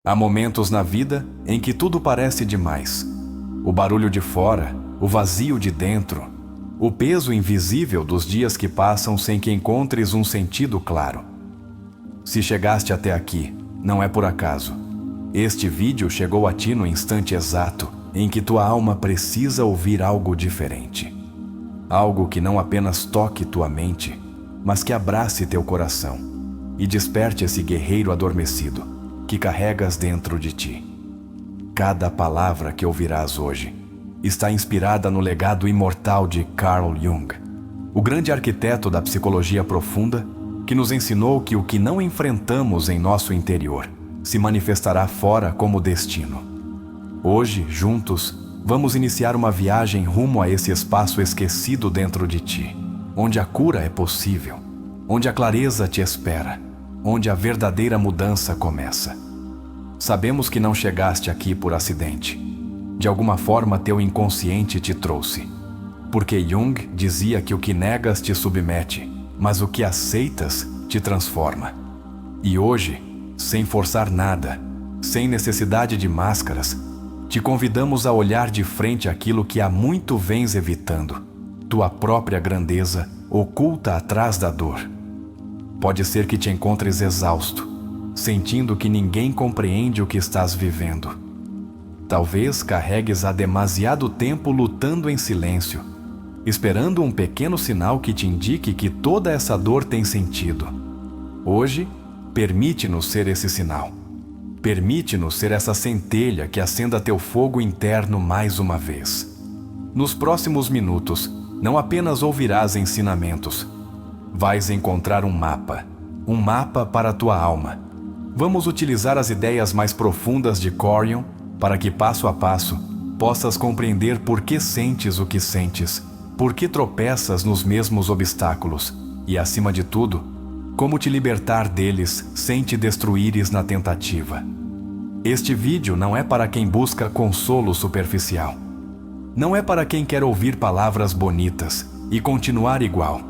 Há momentos na vida em que tudo parece demais. O barulho de fora, o vazio de dentro, o peso invisível dos dias que passam sem que encontres um sentido claro. Se chegaste até aqui, não é por acaso. Este vídeo chegou a ti no instante exato em que tua alma precisa ouvir algo diferente. Algo que não apenas toque tua mente, mas que abrace teu coração e desperte esse guerreiro adormecido que carregas dentro de ti. Cada palavra que ouvirás hoje está inspirada no legado imortal de Carl Jung, o grande arquiteto da psicologia profunda que nos ensinou que o que não enfrentamos em nosso interior se manifestará fora como destino. Hoje, juntos, vamos iniciar uma viagem rumo a esse espaço esquecido dentro de ti, onde a cura é possível, onde a clareza te espera, onde a verdadeira mudança começa. Sabemos que não chegaste aqui por acidente. De alguma forma teu inconsciente te trouxe. Porque Jung dizia que o que negas te submete, mas o que aceitas te transforma. E hoje, sem forçar nada, sem necessidade de máscaras, te convidamos a olhar de frente aquilo que há muito vens evitando, tua própria grandeza oculta atrás da dor. Pode ser que te encontres exausto, sentindo que ninguém compreende o que estás vivendo. Talvez carregues há demasiado tempo lutando em silêncio, esperando um pequeno sinal que te indique que toda essa dor tem sentido. Hoje, permite-nos ser esse sinal. Permite-nos ser essa centelha que acenda teu fogo interno mais uma vez. Nos próximos minutos, não apenas ouvirás ensinamentos, vais encontrar um mapa para a tua alma. Vamos utilizar as ideias mais profundas de Corion para que, passo a passo, possas compreender por que sentes o que sentes, por que tropeças nos mesmos obstáculos e, acima de tudo, como te libertar deles sem te destruíres na tentativa. Este vídeo não é para quem busca consolo superficial. Não é para quem quer ouvir palavras bonitas e continuar igual.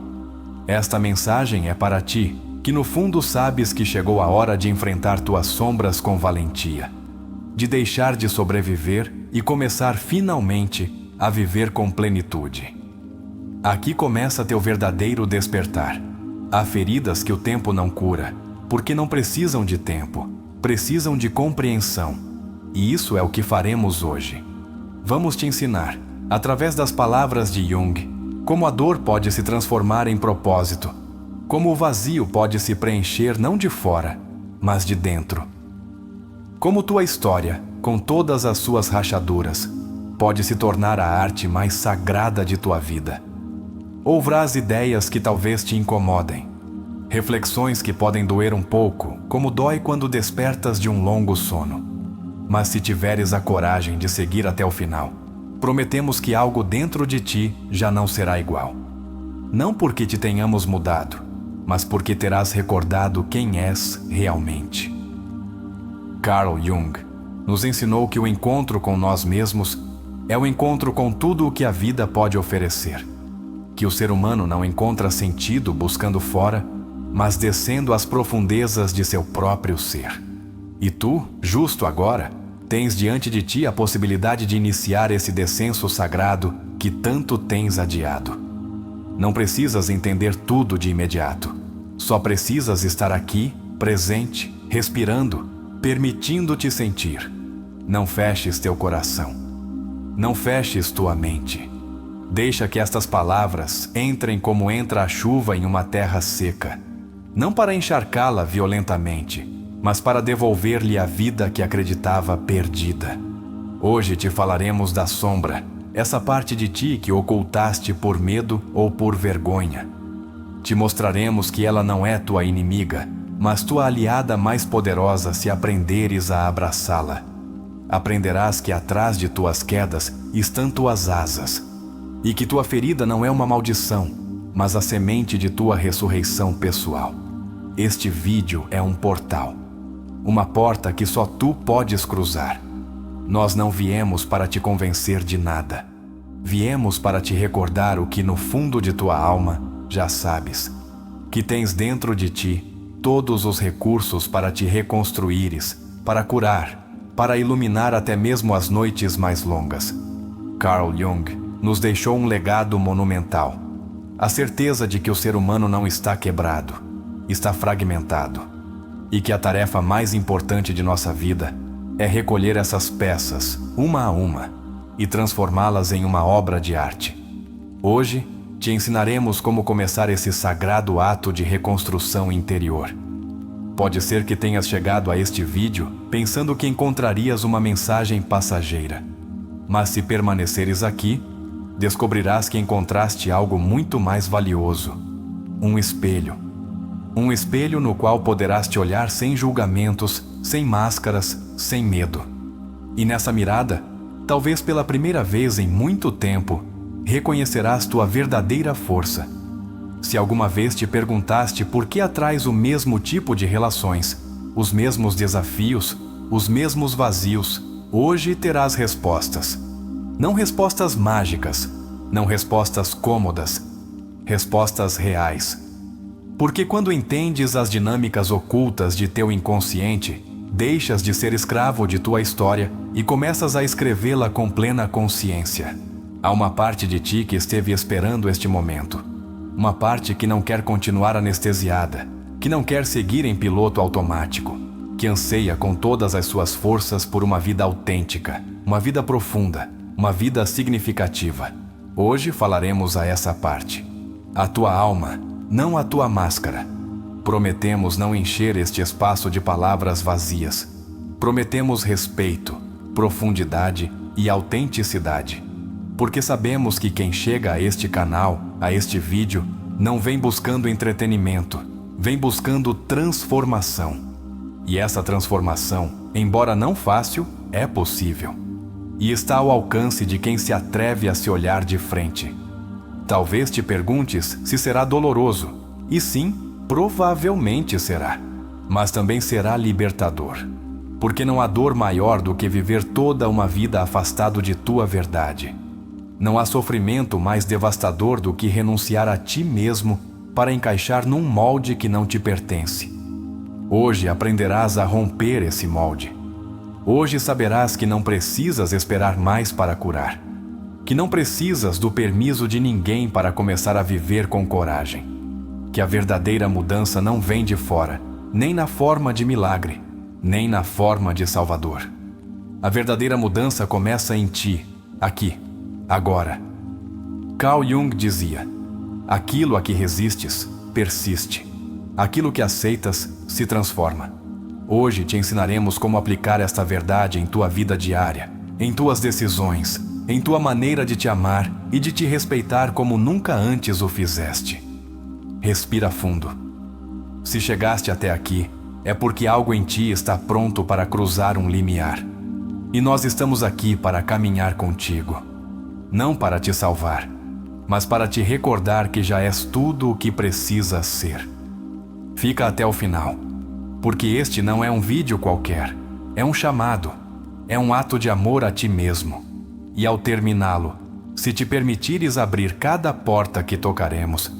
Esta mensagem é para ti, que no fundo sabes que chegou a hora de enfrentar tuas sombras com valentia, de deixar de sobreviver e começar finalmente a viver com plenitude. Aqui começa teu verdadeiro despertar. Há feridas que o tempo não cura, porque não precisam de tempo, precisam de compreensão. E isso é o que faremos hoje. Vamos te ensinar, através das palavras de Jung, como a dor pode se transformar em propósito, como o vazio pode se preencher não de fora, mas de dentro. Como tua história, com todas as suas rachaduras, pode se tornar a arte mais sagrada de tua vida. Ouvirás ideias que talvez te incomodem, reflexões que podem doer um pouco, como dói quando despertas de um longo sono. Mas se tiveres a coragem de seguir até o final, prometemos que algo dentro de ti já não será igual. Não porque te tenhamos mudado, mas porque terás recordado quem és realmente. Carl Jung nos ensinou que o encontro com nós mesmos é o encontro com tudo o que a vida pode oferecer. Que o ser humano não encontra sentido buscando fora, mas descendo às profundezas de seu próprio ser. E tu, justo agora, tens diante de ti a possibilidade de iniciar esse descenso sagrado que tanto tens adiado. Não precisas entender tudo de imediato. Só precisas estar aqui, presente, respirando, permitindo-te sentir. Não feches teu coração. Não feches tua mente. Deixa que estas palavras entrem como entra a chuva em uma terra seca. Não para encharcá-la violentamente, mas para devolver-lhe a vida que acreditava perdida. Hoje te falaremos da sombra, essa parte de ti que ocultaste por medo ou por vergonha. Te mostraremos que ela não é tua inimiga, mas tua aliada mais poderosa se aprenderes a abraçá-la. Aprenderás que atrás de tuas quedas estão tuas asas, e que tua ferida não é uma maldição, mas a semente de tua ressurreição pessoal. Este vídeo é um portal, uma porta que só tu podes cruzar. Nós não viemos para te convencer de nada. Viemos para te recordar o que no fundo de tua alma já sabes, que tens dentro de ti todos os recursos para te reconstruíres para curar, para iluminar até mesmo as noites mais longas. Carl Jung nos deixou um legado monumental. A certeza de que o ser humano não está quebrado, está fragmentado, e que a tarefa mais importante de nossa vida é recolher essas peças, uma a uma, e transformá-las em uma obra de arte. Hoje, te ensinaremos como começar esse sagrado ato de reconstrução interior. Pode ser que tenhas chegado a este vídeo pensando que encontrarias uma mensagem passageira. Mas se permaneceres aqui, descobrirás que encontraste algo muito mais valioso. Um espelho. Um espelho no qual poderás te olhar sem julgamentos, sem máscaras, sem medo. E nessa mirada, talvez pela primeira vez em muito tempo, reconhecerás tua verdadeira força. Se alguma vez te perguntaste por que atrás o mesmo tipo de relações, os mesmos desafios, os mesmos vazios, hoje terás respostas. Não respostas mágicas, não respostas cômodas, respostas reais. Porque quando entendes as dinâmicas ocultas de teu inconsciente, deixas de ser escravo de tua história e começas a escrevê-la com plena consciência. Há uma parte de ti que esteve esperando este momento. Uma parte que não quer continuar anestesiada, que não quer seguir em piloto automático, que anseia com todas as suas forças por uma vida autêntica, uma vida profunda, uma vida significativa. Hoje falaremos a essa parte. A tua alma, não a tua máscara. Prometemos não encher este espaço de palavras vazias. Prometemos respeito, profundidade e autenticidade. Porque sabemos que quem chega a este canal, a este vídeo, não vem buscando entretenimento, vem buscando transformação. E essa transformação, embora não fácil, é possível. E está ao alcance de quem se atreve a se olhar de frente. Talvez te perguntes se será doloroso. E sim, provavelmente será. Mas também será libertador. Porque não há dor maior do que viver toda uma vida afastado de tua verdade. Não há sofrimento mais devastador do que renunciar a ti mesmo para encaixar num molde que não te pertence. Hoje aprenderás a romper esse molde. Hoje saberás que não precisas esperar mais para curar. Que não precisas do permisso de ninguém para começar a viver com coragem. Que a verdadeira mudança não vem de fora, nem na forma de milagre, nem na forma de Salvador. A verdadeira mudança começa em ti, aqui. Agora. Carl Jung dizia: aquilo a que resistes, persiste. Aquilo que aceitas, se transforma. Hoje te ensinaremos como aplicar esta verdade em tua vida diária, em tuas decisões, em tua maneira de te amar e de te respeitar como nunca antes o fizeste. Respira fundo. Se chegaste até aqui, é porque algo em ti está pronto para cruzar um limiar. E nós estamos aqui para caminhar contigo. Não para te salvar, mas para te recordar que já és tudo o que precisas ser. Fica até o final, porque este não é um vídeo qualquer, é um chamado, é um ato de amor a ti mesmo. E ao terminá-lo, se te permitires abrir cada porta que tocaremos,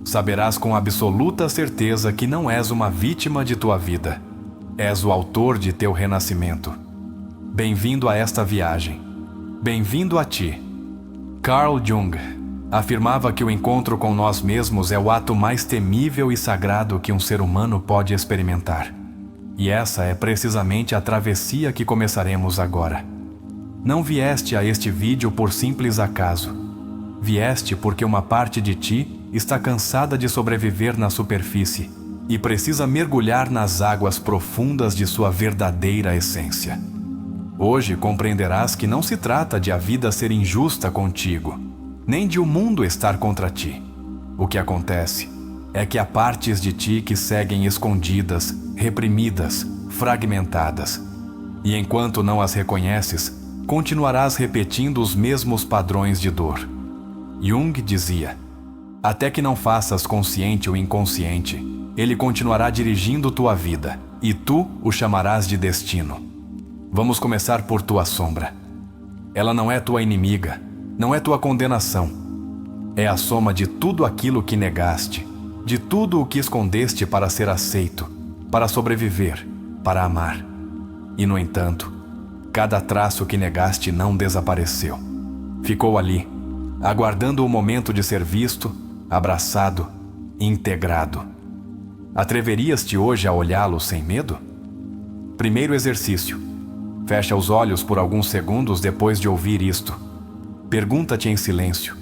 saberás com absoluta certeza que não és uma vítima de tua vida, és o autor de teu renascimento. Bem-vindo a esta viagem, bem-vindo a ti. Carl Jung afirmava que o encontro com nós mesmos é o ato mais temível e sagrado que um ser humano pode experimentar. E essa é precisamente a travessia que começaremos agora. Não vieste a este vídeo por simples acaso. Vieste porque uma parte de ti está cansada de sobreviver na superfície e precisa mergulhar nas águas profundas de sua verdadeira essência. Hoje compreenderás que não se trata de a vida ser injusta contigo, nem de o mundo estar contra ti. O que acontece é que há partes de ti que seguem escondidas, reprimidas, fragmentadas. E enquanto não as reconheces, continuarás repetindo os mesmos padrões de dor. Jung dizia: até que não faças consciente o inconsciente, ele continuará dirigindo tua vida, e tu o chamarás de destino. Vamos começar por tua sombra. Ela não é tua inimiga, não é tua condenação. É a soma de tudo aquilo que negaste, de tudo o que escondeste para ser aceito, para sobreviver, para amar. E, no entanto, cada traço que negaste não desapareceu. Ficou ali, aguardando o momento de ser visto, abraçado, integrado. Atreverias-te hoje a olhá-lo sem medo? Primeiro exercício. Fecha os olhos por alguns segundos depois de ouvir isto. Pergunta-te em silêncio: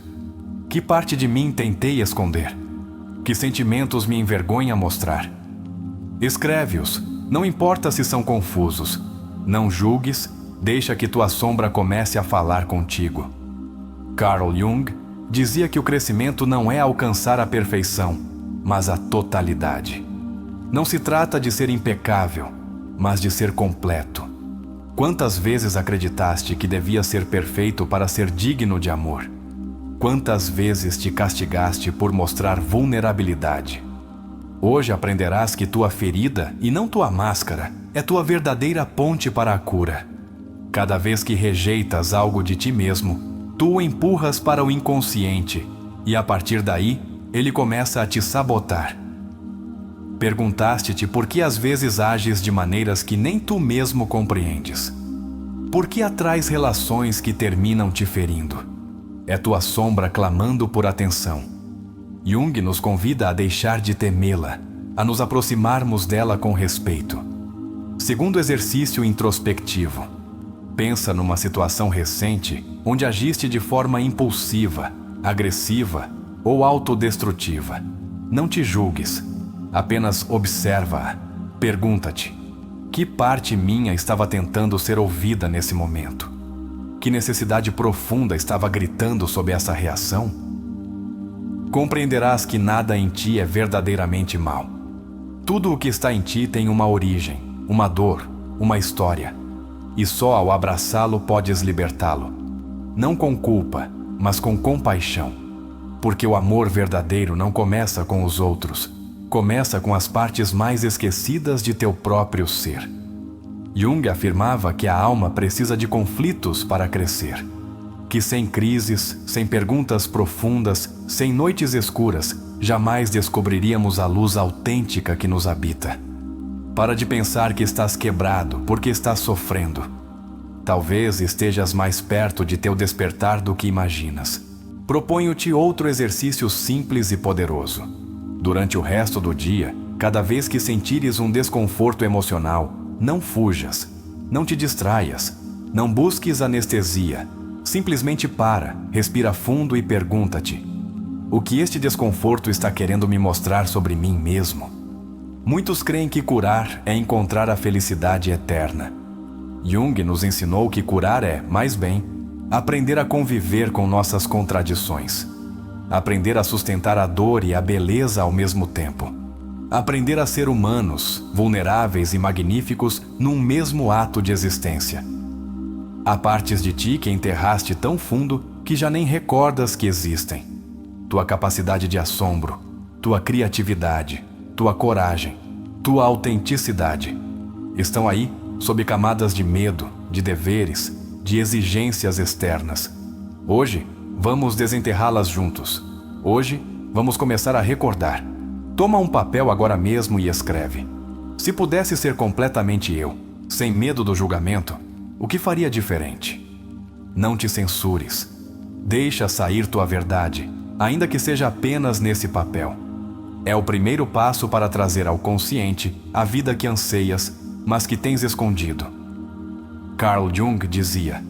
que parte de mim tentei esconder? Que sentimentos me envergonha mostrar? Escreve-os, não importa se são confusos. Não julgues, deixa que tua sombra comece a falar contigo. Carl Jung dizia que o crescimento não é alcançar a perfeição, mas a totalidade. Não se trata de ser impecável, mas de ser completo. Quantas vezes acreditaste que devia ser perfeito para ser digno de amor? Quantas vezes te castigaste por mostrar vulnerabilidade? Hoje aprenderás que tua ferida, e não tua máscara, é tua verdadeira ponte para a cura. Cada vez que rejeitas algo de ti mesmo, tu o empurras para o inconsciente, e a partir daí, ele começa a te sabotar. Perguntaste-te por que às vezes ages de maneiras que nem tu mesmo compreendes. Por que atrás relações que terminam te ferindo? É tua sombra clamando por atenção. Jung nos convida a deixar de temê-la, a nos aproximarmos dela com respeito. Segundo exercício introspectivo. Pensa numa situação recente onde agiste de forma impulsiva, agressiva ou autodestrutiva. Não te julgues. Apenas observa-a. Pergunta-te: que parte minha estava tentando ser ouvida nesse momento? Que necessidade profunda estava gritando sob essa reação? Compreenderás que nada em ti é verdadeiramente mal. Tudo o que está em ti tem uma origem, uma dor, uma história. E só ao abraçá-lo podes libertá-lo. Não com culpa, mas com compaixão. Porque o amor verdadeiro não começa com os outros. Começa com as partes mais esquecidas de teu próprio ser. Jung afirmava que a alma precisa de conflitos para crescer. Que sem crises, sem perguntas profundas, sem noites escuras, jamais descobriríamos a luz autêntica que nos habita. Para de pensar que estás quebrado porque estás sofrendo. Talvez estejas mais perto de teu despertar do que imaginas. Proponho-te outro exercício simples e poderoso. Durante o resto do dia, cada vez que sentires um desconforto emocional, não fujas, não te distraias, não busques anestesia. Simplesmente para, respira fundo e pergunta-te: o que este desconforto está querendo me mostrar sobre mim mesmo? Muitos creem que curar é encontrar a felicidade eterna. Jung nos ensinou que curar é, mais bem, aprender a conviver com nossas contradições. Aprender a sustentar a dor e a beleza ao mesmo tempo. Aprender a ser humanos, vulneráveis e magníficos num mesmo ato de existência. Há partes de ti que enterraste tão fundo que já nem recordas que existem. Tua capacidade de assombro, tua criatividade, tua coragem, tua autenticidade estão aí sob camadas de medo, de deveres, de exigências externas. Hoje, vamos desenterrá-las juntos. Hoje, vamos começar a recordar. Toma um papel agora mesmo e escreve. Se pudesse ser completamente eu, sem medo do julgamento, o que faria diferente? Não te censures. Deixa sair tua verdade, ainda que seja apenas nesse papel. É o primeiro passo para trazer ao consciente a vida que anseias, mas que tens escondido. Carl Jung dizia: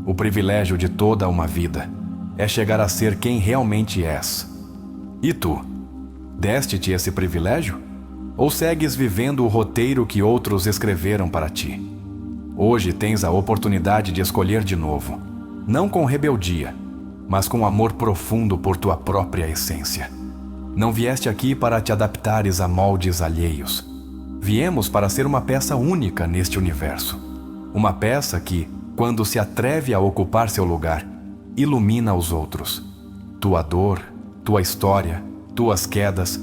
o privilégio de toda uma vida é chegar a ser quem realmente és. E tu? Deste-te esse privilégio? Ou segues vivendo o roteiro que outros escreveram para ti? Hoje tens a oportunidade de escolher de novo, não com rebeldia, mas com amor profundo por tua própria essência. Não vieste aqui para te adaptares a moldes alheios. Viemos para ser uma peça única neste universo. Uma peça que, quando se atreve a ocupar seu lugar, ilumina os outros. Tua dor, tua história, tuas quedas,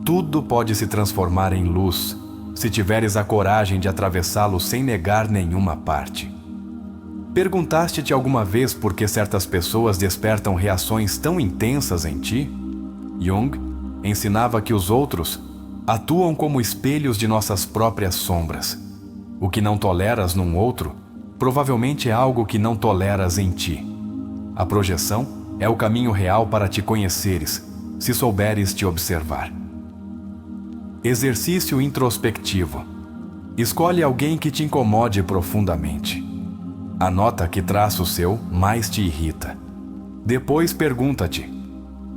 tudo pode se transformar em luz, se tiveres a coragem de atravessá-lo sem negar nenhuma parte. Perguntaste-te alguma vez por que certas pessoas despertam reações tão intensas em ti? Jung ensinava que os outros atuam como espelhos de nossas próprias sombras. O que não toleras num outro, provavelmente é algo que não toleras em ti. A projeção é o caminho real para te conheceres, se souberes te observar. Exercício introspectivo. Escolhe alguém que te incomode profundamente. Anota que traço seu mais te irrita. Depois pergunta-te: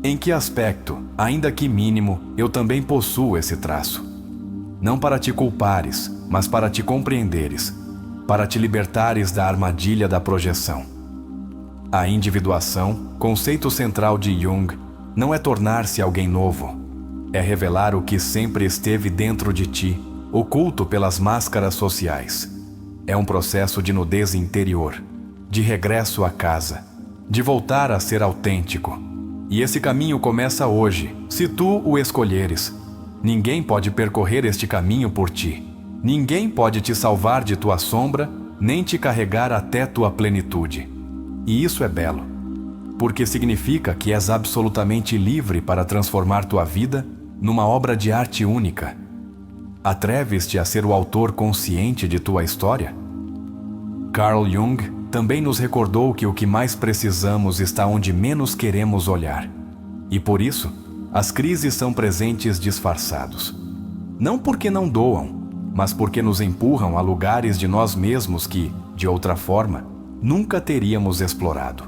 em que aspecto, ainda que mínimo, eu também possuo esse traço? Não para te culpares, mas para te compreenderes, para te libertares da armadilha da projeção. A individuação, conceito central de Jung, não é tornar-se alguém novo. É revelar o que sempre esteve dentro de ti, oculto pelas máscaras sociais. É um processo de nudez interior, de regresso à casa, de voltar a ser autêntico. E esse caminho começa hoje, se tu o escolheres. Ninguém pode percorrer este caminho por ti. Ninguém pode te salvar de tua sombra, nem te carregar até tua plenitude. E isso é belo, porque significa que és absolutamente livre para transformar tua vida numa obra de arte única. Atreves-te a ser o autor consciente de tua história? Carl Jung também nos recordou que o que mais precisamos está onde menos queremos olhar. E por isso, as crises são presentes disfarçados. Não porque não doam, mas porque nos empurram a lugares de nós mesmos que, de outra forma, nunca teríamos explorado.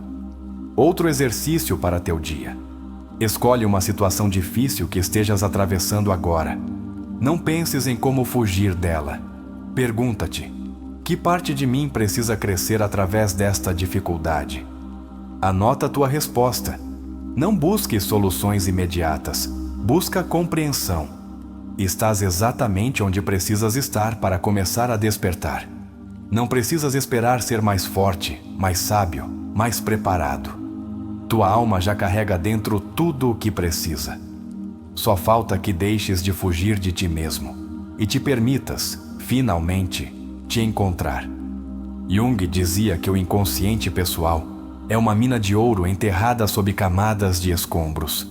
Outro exercício para teu dia. Escolhe uma situação difícil que estejas atravessando agora. Não penses em como fugir dela. Pergunta-te: que parte de mim precisa crescer através desta dificuldade? Anota a tua resposta. Não busque soluções imediatas. Busca compreensão. Estás exatamente onde precisas estar para começar a despertar. Não precisas esperar ser mais forte, mais sábio, mais preparado. Tua alma já carrega dentro tudo o que precisa. Só falta que deixes de fugir de ti mesmo e te permitas, finalmente, te encontrar. Jung dizia que o inconsciente pessoal é uma mina de ouro enterrada sob camadas de escombros.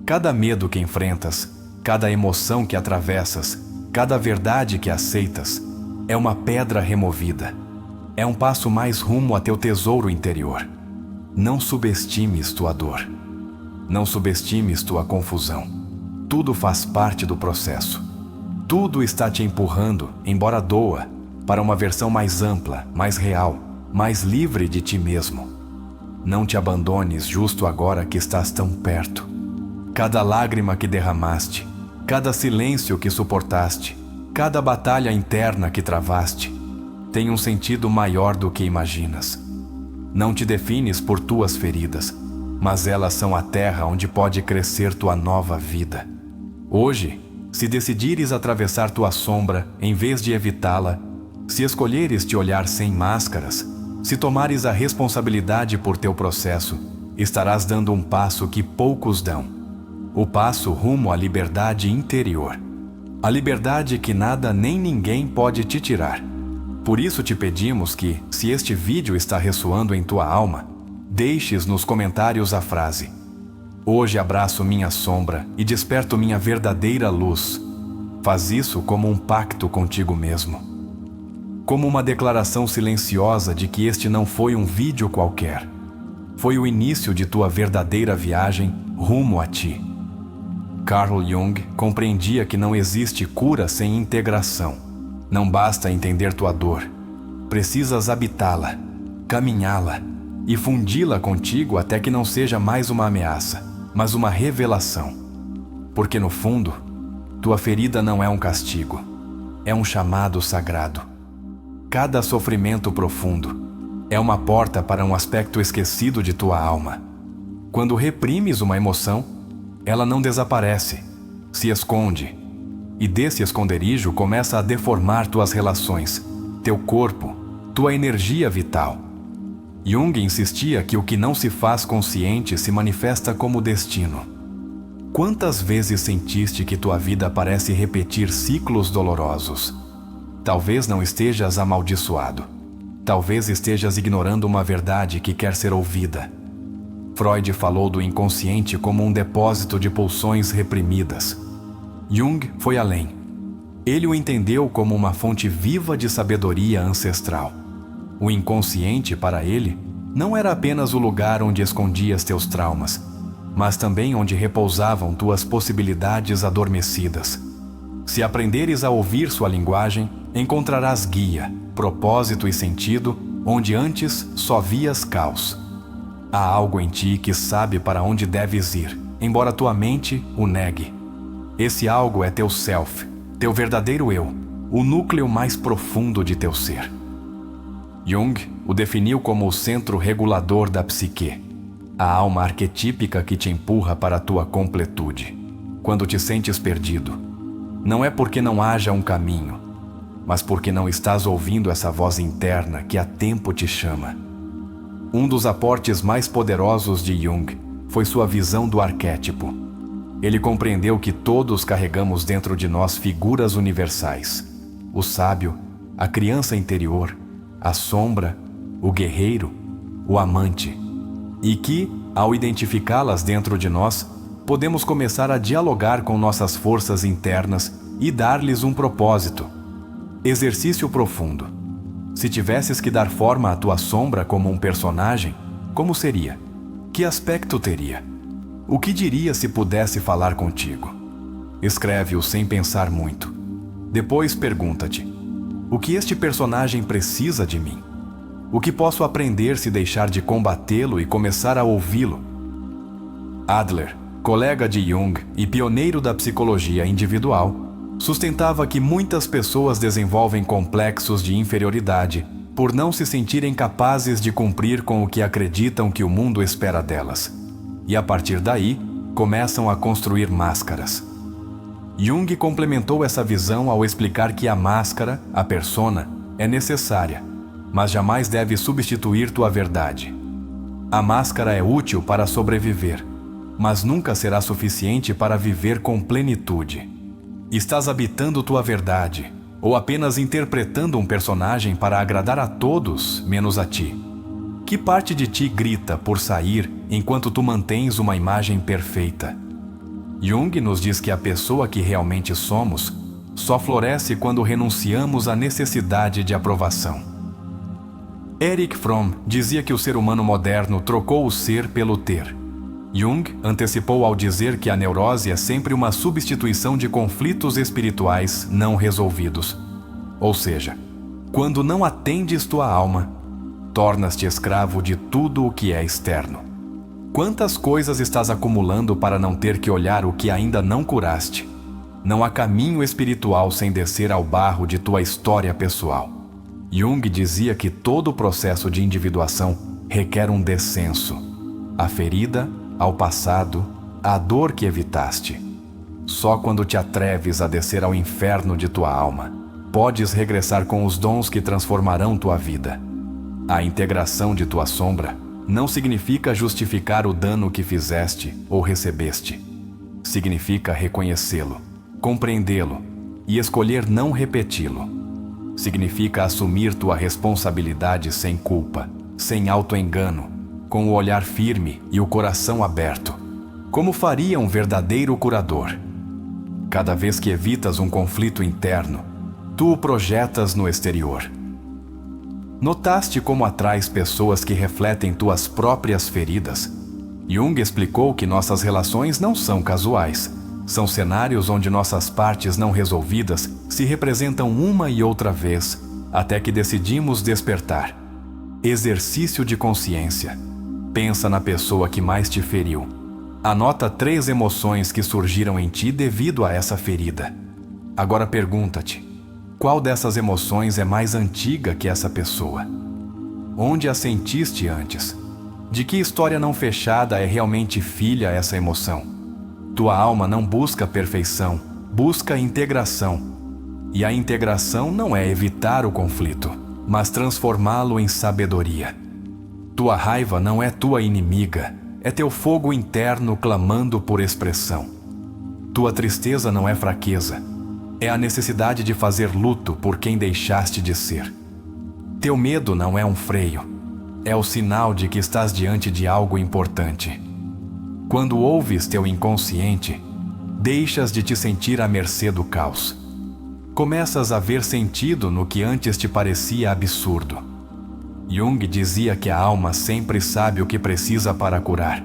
Cada medo que enfrentas, cada emoção que atravessas, cada verdade que aceitas, é uma pedra removida. É um passo mais rumo a teu tesouro interior. Não subestimes tua dor. Não subestimes tua confusão. Tudo faz parte do processo. Tudo está te empurrando, embora doa, para uma versão mais ampla, mais real, mais livre de ti mesmo. Não te abandones justo agora que estás tão perto. Cada lágrima que derramaste, cada silêncio que suportaste, cada batalha interna que travaste, tem um sentido maior do que imaginas. Não te defines por tuas feridas, mas elas são a terra onde pode crescer tua nova vida. Hoje, se decidires atravessar tua sombra em vez de evitá-la, se escolheres te olhar sem máscaras, se tomares a responsabilidade por teu processo, estarás dando um passo que poucos dão. O passo rumo à liberdade interior. A liberdade que nada nem ninguém pode te tirar. Por isso te pedimos que, se este vídeo está ressoando em tua alma, deixes nos comentários a frase: hoje abraço minha sombra e desperto minha verdadeira luz. Faz isso como um pacto contigo mesmo. Como uma declaração silenciosa de que este não foi um vídeo qualquer. Foi o início de tua verdadeira viagem rumo a ti. Carl Jung compreendia que não existe cura sem integração. Não basta entender tua dor. Precisas habitá-la, caminhá-la e fundi-la contigo até que não seja mais uma ameaça, mas uma revelação. Porque no fundo, tua ferida não é um castigo, é um chamado sagrado. Cada sofrimento profundo é uma porta para um aspecto esquecido de tua alma. Quando reprimes uma emoção, ela não desaparece, se esconde, e desse esconderijo começa a deformar tuas relações, teu corpo, tua energia vital. Jung insistia que o que não se faz consciente se manifesta como destino. Quantas vezes sentiste que tua vida parece repetir ciclos dolorosos? Talvez não estejas amaldiçoado. Talvez estejas ignorando uma verdade que quer ser ouvida. Freud falou do inconsciente como um depósito de pulsões reprimidas. Jung foi além. Ele o entendeu como uma fonte viva de sabedoria ancestral. O inconsciente, para ele, não era apenas o lugar onde escondias teus traumas, mas também onde repousavam tuas possibilidades adormecidas. Se aprenderes a ouvir sua linguagem, encontrarás guia, propósito e sentido onde antes só vias caos. Há algo em ti que sabe para onde deves ir, embora tua mente o negue. Esse algo é teu self, teu verdadeiro eu, o núcleo mais profundo de teu ser. Jung o definiu como o centro regulador da psique, a alma arquetípica que te empurra para a tua completude. Quando te sentes perdido, não é porque não haja um caminho, mas porque não estás ouvindo essa voz interna que há tempo te chama. Um dos aportes mais poderosos de Jung foi sua visão do arquétipo. Ele compreendeu que todos carregamos dentro de nós figuras universais: o sábio, a criança interior, a sombra, o guerreiro, o amante, e que, ao identificá-las dentro de nós, podemos começar a dialogar com nossas forças internas e dar-lhes um propósito. Exercício profundo. Se tivesses que dar forma à tua sombra como um personagem, como seria? Que aspecto teria? O que diria se pudesse falar contigo? Escreve-o sem pensar muito. Depois pergunta-te: o que este personagem precisa de mim? O que posso aprender se deixar de combatê-lo e começar a ouvi-lo? Adler, colega de Jung e pioneiro da psicologia individual, sustentava que muitas pessoas desenvolvem complexos de inferioridade por não se sentirem capazes de cumprir com o que acreditam que o mundo espera delas. E a partir daí, começam a construir máscaras. Jung complementou essa visão ao explicar que a máscara, a persona, é necessária, mas jamais deve substituir tua verdade. A máscara é útil para sobreviver, mas nunca será suficiente para viver com plenitude. Estás habitando tua verdade, ou apenas interpretando um personagem para agradar a todos, menos a ti? Que parte de ti grita por sair enquanto tu mantens uma imagem perfeita? Jung nos diz que a pessoa que realmente somos só floresce quando renunciamos à necessidade de aprovação. Erich Fromm dizia que o ser humano moderno trocou o ser pelo ter. Jung antecipou ao dizer que a neurose é sempre uma substituição de conflitos espirituais não resolvidos. Ou seja, quando não atendes tua alma, tornas-te escravo de tudo o que é externo. Quantas coisas estás acumulando para não ter que olhar o que ainda não curaste? Não há caminho espiritual sem descer ao barro de tua história pessoal. Jung dizia que todo o processo de individuação requer um descenso. A ferida, ao passado, a dor que evitaste. Só quando te atreves a descer ao inferno de tua alma, podes regressar com os dons que transformarão tua vida. A integração de tua sombra não significa justificar o dano que fizeste ou recebeste. Significa reconhecê-lo, compreendê-lo e escolher não repeti-lo. Significa assumir tua responsabilidade sem culpa, sem auto-engano, com o olhar firme e o coração aberto, como faria um verdadeiro curador. Cada vez que evitas um conflito interno, tu o projetas no exterior. Notaste como atrais pessoas que refletem tuas próprias feridas? Jung explicou que nossas relações não são casuais. São cenários onde nossas partes não resolvidas se representam uma e outra vez, até que decidimos despertar. Exercício de consciência. Pensa na pessoa que mais te feriu. Anota 3 emoções que surgiram em ti devido a essa ferida. Agora pergunta-te: qual dessas emoções é mais antiga que essa pessoa? Onde a sentiste antes? De que história não fechada é realmente filha essa emoção? Tua alma não busca perfeição, busca integração. E a integração não é evitar o conflito, mas transformá-lo em sabedoria. Tua raiva não é tua inimiga, é teu fogo interno clamando por expressão. Tua tristeza não é fraqueza, é a necessidade de fazer luto por quem deixaste de ser. Teu medo não é um freio, é o sinal de que estás diante de algo importante. Quando ouves teu inconsciente, deixas de te sentir à mercê do caos. Começas a ver sentido no que antes te parecia absurdo. Jung dizia que a alma sempre sabe o que precisa para curar.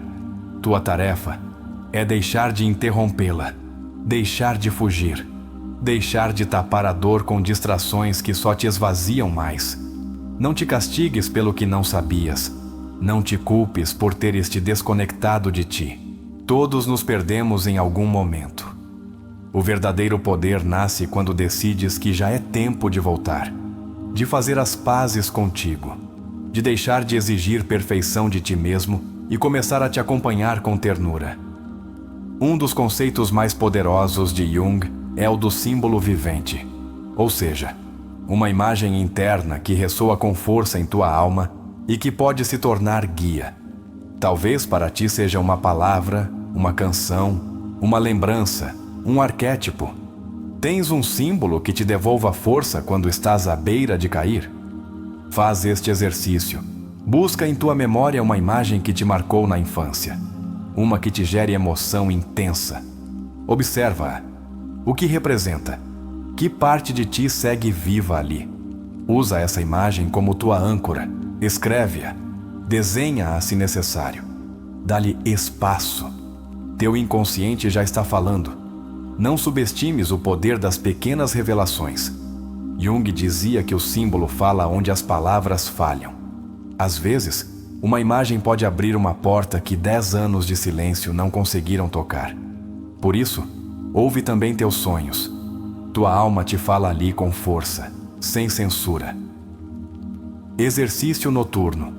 Tua tarefa é deixar de interrompê-la, deixar de fugir, deixar de tapar a dor com distrações que só te esvaziam mais. Não te castigues pelo que não sabias. Não te culpes por teres te desconectado de ti. Todos nos perdemos em algum momento. O verdadeiro poder nasce quando decides que já é tempo de voltar, de fazer as pazes contigo, de deixar de exigir perfeição de ti mesmo e começar a te acompanhar com ternura. Um dos conceitos mais poderosos de Jung é o do símbolo vivente, ou seja, uma imagem interna que ressoa com força em tua alma e que pode se tornar guia. Talvez para ti seja uma palavra, uma canção, uma lembrança, um arquétipo. Tens um símbolo que te devolva força quando estás à beira de cair? Faz este exercício. Busca em tua memória uma imagem que te marcou na infância, uma que te gere emoção intensa. Observa-a. O que representa? Que parte de ti segue viva ali? Usa essa imagem como tua âncora. Escreve-a. Desenha-a se necessário. Dá-lhe espaço. Teu inconsciente já está falando. Não subestimes o poder das pequenas revelações. Jung dizia que o símbolo fala onde as palavras falham. Às vezes, uma imagem pode abrir uma porta que 10 anos de silêncio não conseguiram tocar. Por isso, ouve também teus sonhos. Tua alma te fala ali com força, sem censura. Exercício noturno.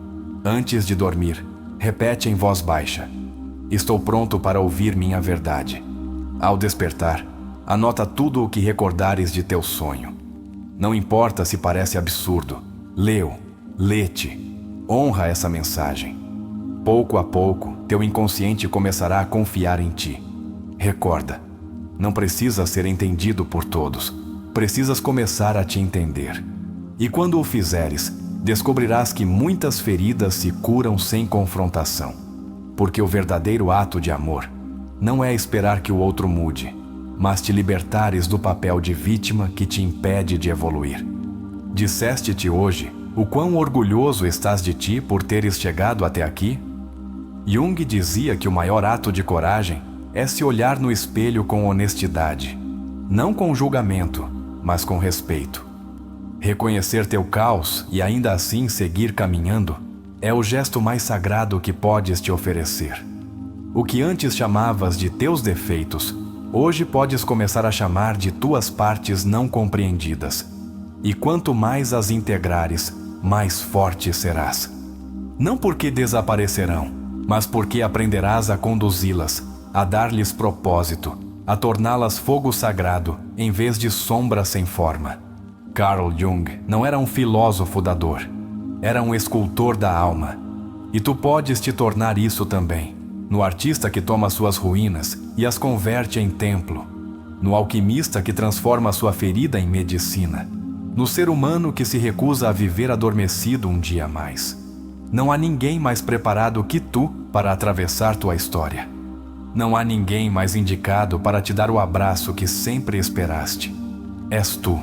Antes de dormir, repete em voz baixa: estou pronto para ouvir minha verdade. Ao despertar, anota tudo o que recordares de teu sonho. Não importa se parece absurdo. Lê-te. Honra essa mensagem. Pouco a pouco, teu inconsciente começará a confiar em ti. Recorda, não precisa ser entendido por todos. Precisas começar a te entender. E quando o fizeres, descobrirás que muitas feridas se curam sem confrontação. Porque o verdadeiro ato de amor não é esperar que o outro mude, mas te libertares do papel de vítima que te impede de evoluir. Disseste-te hoje o quão orgulhoso estás de ti por teres chegado até aqui? Jung dizia que o maior ato de coragem é se olhar no espelho com honestidade, não com julgamento, mas com respeito. Reconhecer teu caos e ainda assim seguir caminhando é o gesto mais sagrado que podes te oferecer. O que antes chamavas de teus defeitos, hoje podes começar a chamar de tuas partes não compreendidas. E quanto mais as integrares, mais forte serás. Não porque desaparecerão, mas porque aprenderás a conduzi-las, a dar-lhes propósito, a torná-las fogo sagrado, em vez de sombra sem forma. Carl Jung não era um filósofo da dor, era um escultor da alma. E tu podes te tornar isso também. No artista que toma suas ruínas e as converte em templo, no alquimista que transforma sua ferida em medicina, no ser humano que se recusa a viver adormecido um dia a mais. Não há ninguém mais preparado que tu para atravessar tua história. Não há ninguém mais indicado para te dar o abraço que sempre esperaste. És tu,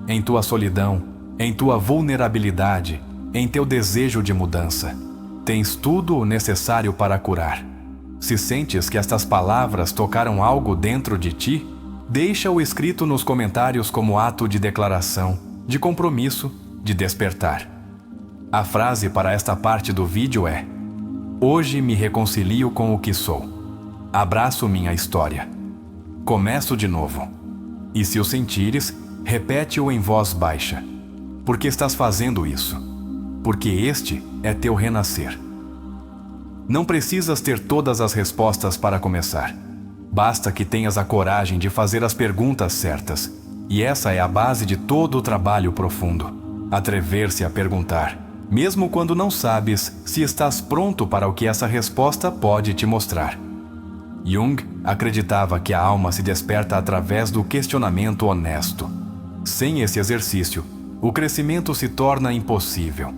em tua solidão, em tua vulnerabilidade, em teu desejo de mudança. Tens tudo o necessário para curar. Se sentes que estas palavras tocaram algo dentro de ti, deixa-o escrito nos comentários como ato de declaração, de compromisso, de despertar. A frase para esta parte do vídeo é: hoje me reconcilio com o que sou. Abraço minha história. Começo de novo. E se o sentires, repete-o em voz baixa. Porque estás fazendo isso. Porque este é teu renascer. Não precisas ter todas as respostas para começar. Basta que tenhas a coragem de fazer as perguntas certas. E essa é a base de todo o trabalho profundo. Atrever-se a perguntar, mesmo quando não sabes se estás pronto para o que essa resposta pode te mostrar. Jung acreditava que a alma se desperta através do questionamento honesto. Sem esse exercício, o crescimento se torna impossível.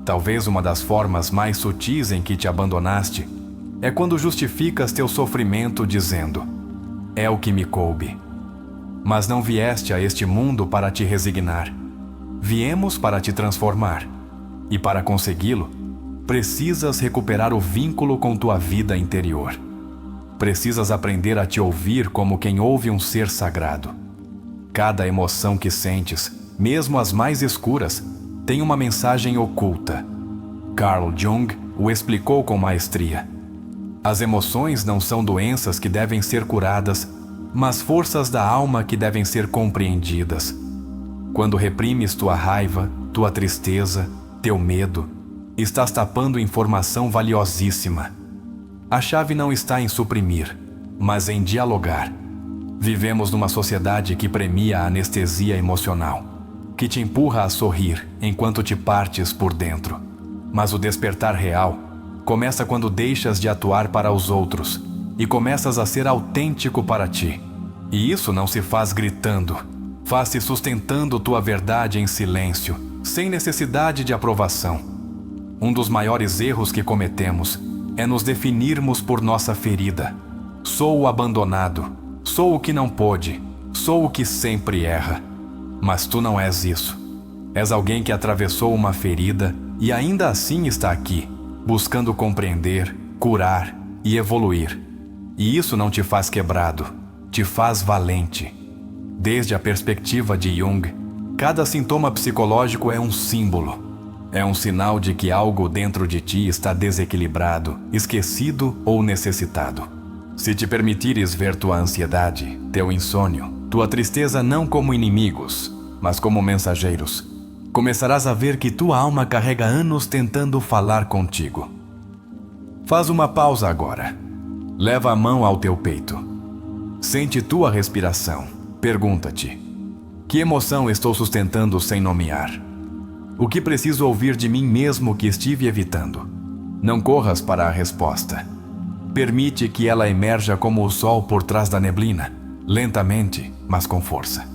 Talvez uma das formas mais sutis em que te abandonaste é quando justificas teu sofrimento dizendo: é o que me coube. Mas não vieste a este mundo para te resignar. Viemos para te transformar. E para consegui-lo, precisas recuperar o vínculo com tua vida interior. Precisas aprender a te ouvir como quem ouve um ser sagrado. Cada emoção que sentes, mesmo as mais escuras, tem uma mensagem oculta. Carl Jung o explicou com maestria. As emoções não são doenças que devem ser curadas, mas forças da alma que devem ser compreendidas. Quando reprimes tua raiva, tua tristeza, teu medo, estás tapando informação valiosíssima. A chave não está em suprimir, mas em dialogar. Vivemos numa sociedade que premia a anestesia emocional, que te empurra a sorrir enquanto te partes por dentro. Mas o despertar real começa quando deixas de atuar para os outros e começas a ser autêntico para ti. E isso não se faz gritando, faz-se sustentando tua verdade em silêncio, sem necessidade de aprovação. Um dos maiores erros que cometemos é nos definirmos por nossa ferida. Sou o abandonado, sou o que não pôde, sou o que sempre erra. Mas tu não és isso. És alguém que atravessou uma ferida e ainda assim está aqui, buscando compreender, curar e evoluir. E isso não te faz quebrado, te faz valente. Desde a perspectiva de Jung, cada sintoma psicológico é um símbolo. É um sinal de que algo dentro de ti está desequilibrado, esquecido ou necessitado. Se te permitires ver tua ansiedade, teu insônio, tua tristeza não como inimigos, mas como mensageiros, começarás a ver que tua alma carrega anos tentando falar contigo. Faz uma pausa agora. Leva a mão ao teu peito. Sente tua respiração. Pergunta-te: que emoção estou sustentando sem nomear? O que preciso ouvir de mim mesmo que estive evitando? Não corras para a resposta. Permite que ela emerja como o sol por trás da neblina, lentamente, mas com força.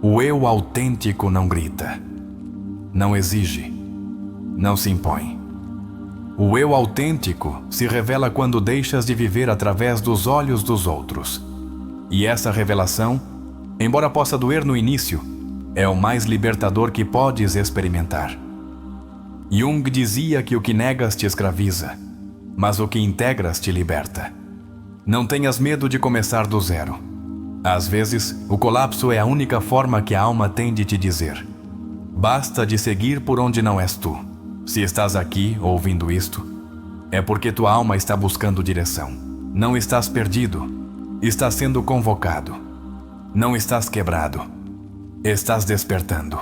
O eu autêntico não grita, não exige, não se impõe. O eu autêntico se revela quando deixas de viver através dos olhos dos outros. E essa revelação, embora possa doer no início, é o mais libertador que podes experimentar. Jung dizia que o que negas te escraviza, mas o que integras te liberta. Não tenhas medo de começar do zero. Às vezes, o colapso é a única forma que a alma tem de te dizer: basta de seguir por onde não és tu. Se estás aqui ouvindo isto, é porque tua alma está buscando direção. Não estás perdido, estás sendo convocado. Não estás quebrado, estás despertando.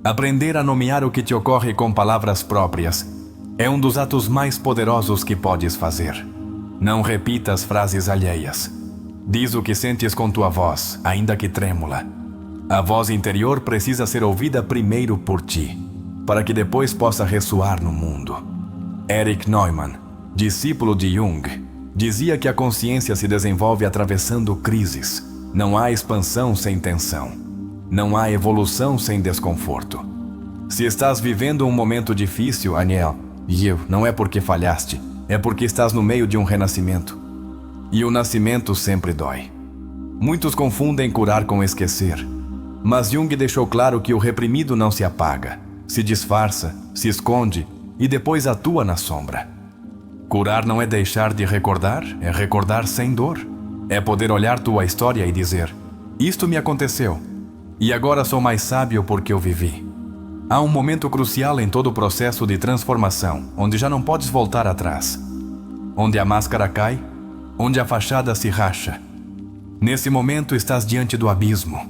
Aprender a nomear o que te ocorre com palavras próprias é um dos atos mais poderosos que podes fazer. Não repitas frases alheias. Diz o que sentes com tua voz, ainda que trêmula. A voz interior precisa ser ouvida primeiro por ti, para que depois possa ressoar no mundo. Erich Neumann, discípulo de Jung, dizia que a consciência se desenvolve atravessando crises. Não há expansão sem tensão. Não há evolução sem desconforto. Se estás vivendo um momento difícil, Aniel, não é porque falhaste, é porque estás no meio de um renascimento. E o nascimento sempre dói. Muitos confundem curar com esquecer. Mas Jung deixou claro que o reprimido não se apaga, se disfarça, se esconde e depois atua na sombra. Curar não é deixar de recordar, é recordar sem dor. É poder olhar tua história e dizer: isto me aconteceu, e agora sou mais sábio porque eu vivi. Há um momento crucial em todo o processo de transformação, onde já não podes voltar atrás. Onde a máscara cai, onde a fachada se racha. Nesse momento estás diante do abismo,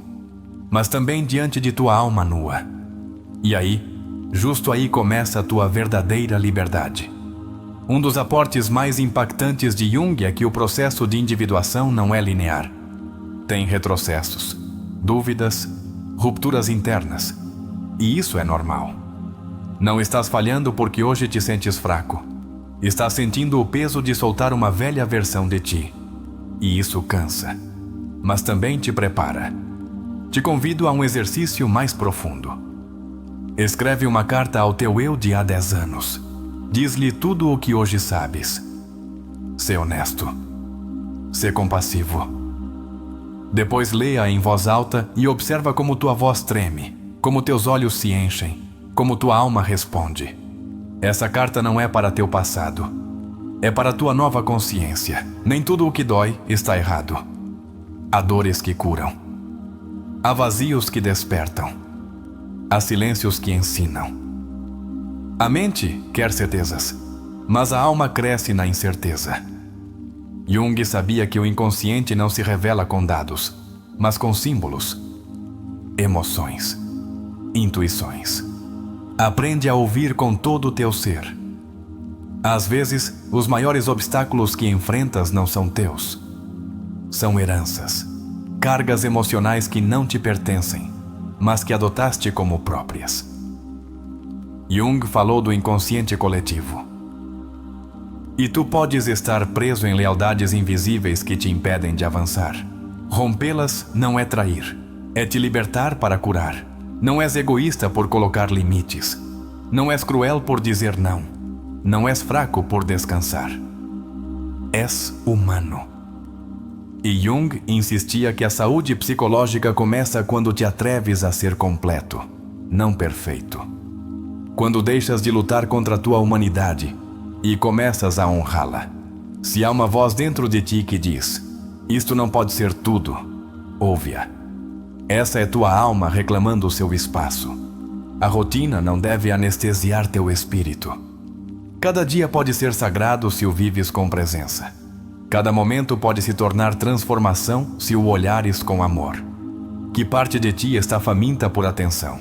mas também diante de tua alma nua. E aí, justo aí começa a tua verdadeira liberdade. Um dos aportes mais impactantes de Jung é que o processo de individuação não é linear. Tem retrocessos, dúvidas, rupturas internas. E isso é normal. Não estás falhando porque hoje te sentes fraco. Estás sentindo o peso de soltar uma velha versão de ti. E isso cansa, mas também te prepara. Te convido a um exercício mais profundo. Escreve uma carta ao teu eu de há 10 anos. Diz-lhe tudo o que hoje sabes. Sê honesto. Sê compassivo. Depois leia em voz alta e observa como tua voz treme, como teus olhos se enchem, como tua alma responde. Essa carta não é para teu passado. É para tua nova consciência. Nem tudo o que dói está errado. Há dores que curam. Há vazios que despertam. Há silêncios que ensinam. A mente quer certezas, mas a alma cresce na incerteza. Jung sabia que o inconsciente não se revela com dados, mas com símbolos, emoções, intuições. Aprende a ouvir com todo o teu ser. Às vezes, os maiores obstáculos que enfrentas não são teus. São heranças, cargas emocionais que não te pertencem, mas que adotaste como próprias. Jung falou do inconsciente coletivo. E tu podes estar preso em lealdades invisíveis que te impedem de avançar. Rompê-las não é trair, é te libertar para curar. Não és egoísta por colocar limites. Não és cruel por dizer não. Não és fraco por descansar. És humano. E Jung insistia que a saúde psicológica começa quando te atreves a ser completo, não perfeito. Quando deixas de lutar contra a tua humanidade e começas a honrá-la. Se há uma voz dentro de ti que diz: isto não pode ser tudo, ouve-a. Essa é tua alma reclamando o seu espaço. A rotina não deve anestesiar teu espírito. Cada dia pode ser sagrado se o vives com presença. Cada momento pode se tornar transformação se o olhares com amor. Que parte de ti está faminta por atenção?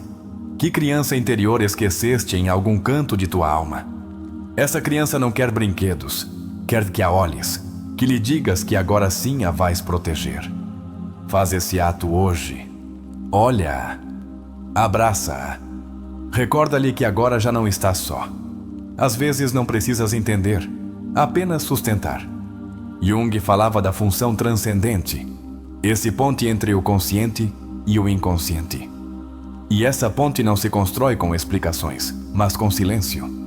Que criança interior esqueceste em algum canto de tua alma? Essa criança não quer brinquedos, quer que a olhes, que lhe digas que agora sim a vais proteger. Faz esse ato hoje. Olha-a, abraça-a. Recorda-lhe que agora já não está só. Às vezes não precisas entender, apenas sustentar. Jung falava da função transcendente, esse ponte entre o consciente e o inconsciente. E essa ponte não se constrói com explicações, mas com silêncio.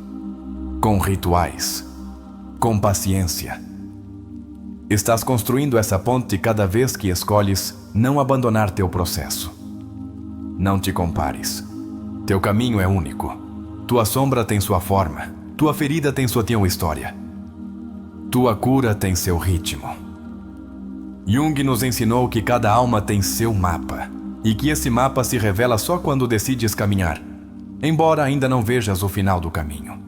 Com rituais, com paciência. Estás construindo essa ponte cada vez que escolhes não abandonar teu processo. Não te compares. Teu caminho é único. Tua sombra tem sua forma. Tua ferida tem sua história. Tua cura tem seu ritmo. Jung nos ensinou que cada alma tem seu mapa e que esse mapa se revela só quando decides caminhar, embora ainda não vejas o final do caminho.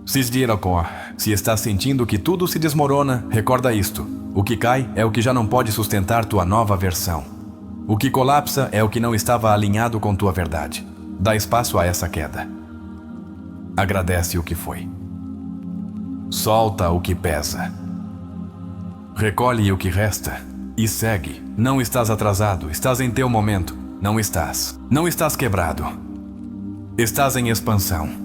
Se estás sentindo que tudo se desmorona, recorda isto. O que cai é o que já não pode sustentar tua nova versão. O que colapsa é o que não estava alinhado com tua verdade. Dá espaço a essa queda. Agradece o que foi. Solta o que pesa. Recolhe o que resta e segue. Não estás atrasado, estás em teu momento. Não estás. Não estás quebrado. Estás em expansão.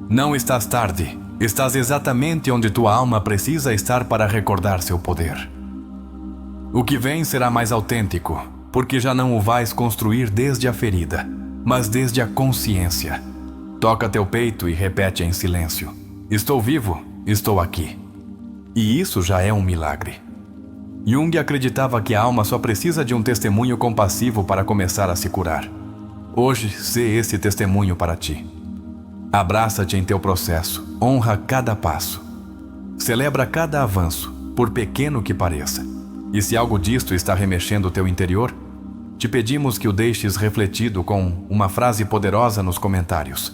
Não estás tarde, estás exatamente onde tua alma precisa estar para recordar seu poder. O que vem será mais autêntico, porque já não o vais construir desde a ferida, mas desde a consciência. Toca teu peito e repete em silêncio: estou vivo, estou aqui. E isso já é um milagre. Jung acreditava que a alma só precisa de um testemunho compassivo para começar a se curar. Hoje, sê esse testemunho para ti. Abraça-te em teu processo, honra cada passo. Celebra cada avanço, por pequeno que pareça. E se algo disto está remexendo o teu interior, te pedimos que o deixes refletido com uma frase poderosa nos comentários.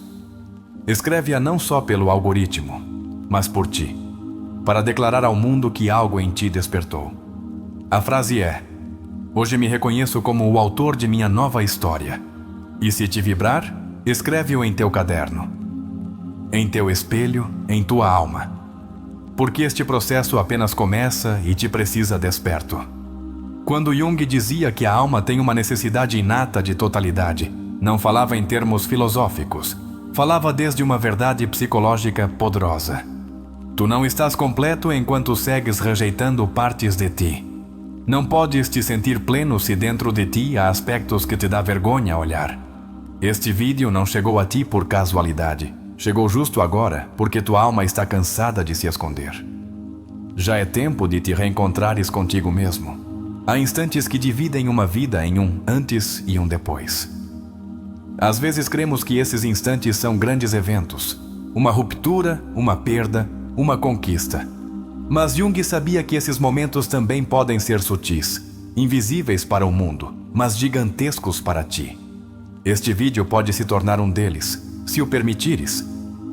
Escreve-a não só pelo algoritmo, mas por ti, para declarar ao mundo que algo em ti despertou. A frase é: hoje me reconheço como o autor de minha nova história. E se te vibrar, escreve-o em teu caderno, em teu espelho, em tua alma. Porque este processo apenas começa e te precisa desperto. Quando Jung dizia que a alma tem uma necessidade inata de totalidade, não falava em termos filosóficos, falava desde uma verdade psicológica poderosa. Tu não estás completo enquanto segues rejeitando partes de ti. Não podes te sentir pleno se dentro de ti há aspectos que te dá vergonha olhar. Este vídeo não chegou a ti por casualidade. Chegou justo agora porque tua alma está cansada de se esconder. Já é tempo de te reencontrares contigo mesmo. Há instantes que dividem uma vida em um antes e um depois. Às vezes cremos que esses instantes são grandes eventos, uma ruptura, uma perda, uma conquista. Mas Jung sabia que esses momentos também podem ser sutis, invisíveis para o mundo, mas gigantescos para ti. Este vídeo pode se tornar um deles, se o permitires,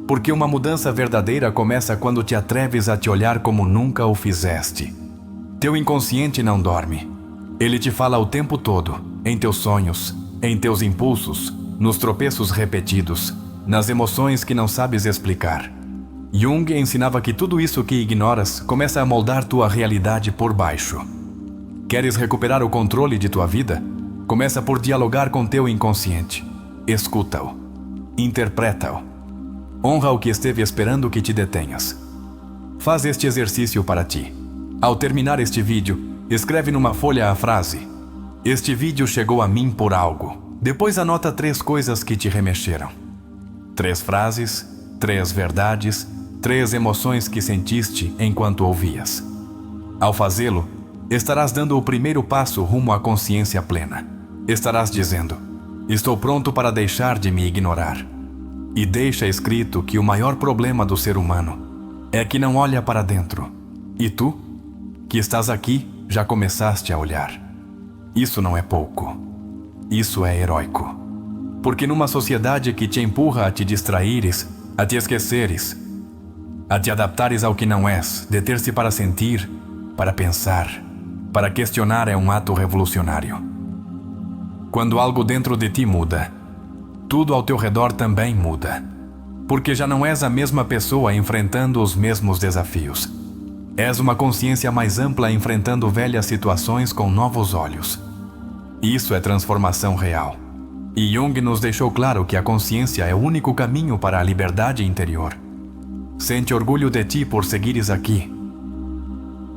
porque uma mudança verdadeira começa quando te atreves a te olhar como nunca o fizeste. Teu inconsciente não dorme. Ele te fala o tempo todo, em teus sonhos, em teus impulsos, nos tropeços repetidos, nas emoções que não sabes explicar. Jung ensinava que tudo isso que ignoras começa a moldar tua realidade por baixo. Queres recuperar o controle de tua vida? Começa por dialogar com teu inconsciente. Escuta-o. Interpreta-o. Honra o que esteve esperando que te detenhas. Faz este exercício para ti. Ao terminar este vídeo, escreve numa folha a frase: "Este vídeo chegou a mim por algo." Depois anota 3 coisas que te remexeram. 3 frases, 3 verdades, 3 emoções que sentiste enquanto ouvias. Ao fazê-lo, estarás dando o primeiro passo rumo à consciência plena. Estarás dizendo: "Estou pronto para deixar de me ignorar." E deixa escrito que o maior problema do ser humano é que não olha para dentro. E tu, que estás aqui, já começaste a olhar. Isso não é pouco. Isso é heróico. Porque numa sociedade que te empurra a te distraíres, a te esqueceres, a te adaptares ao que não és, deter-se para sentir, para pensar, para questionar é um ato revolucionário. Quando algo dentro de ti muda, tudo ao teu redor também muda. Porque já não és a mesma pessoa enfrentando os mesmos desafios. És uma consciência mais ampla enfrentando velhas situações com novos olhos. Isso é transformação real. E Jung nos deixou claro que a consciência é o único caminho para a liberdade interior. Sente orgulho de ti por seguires aqui,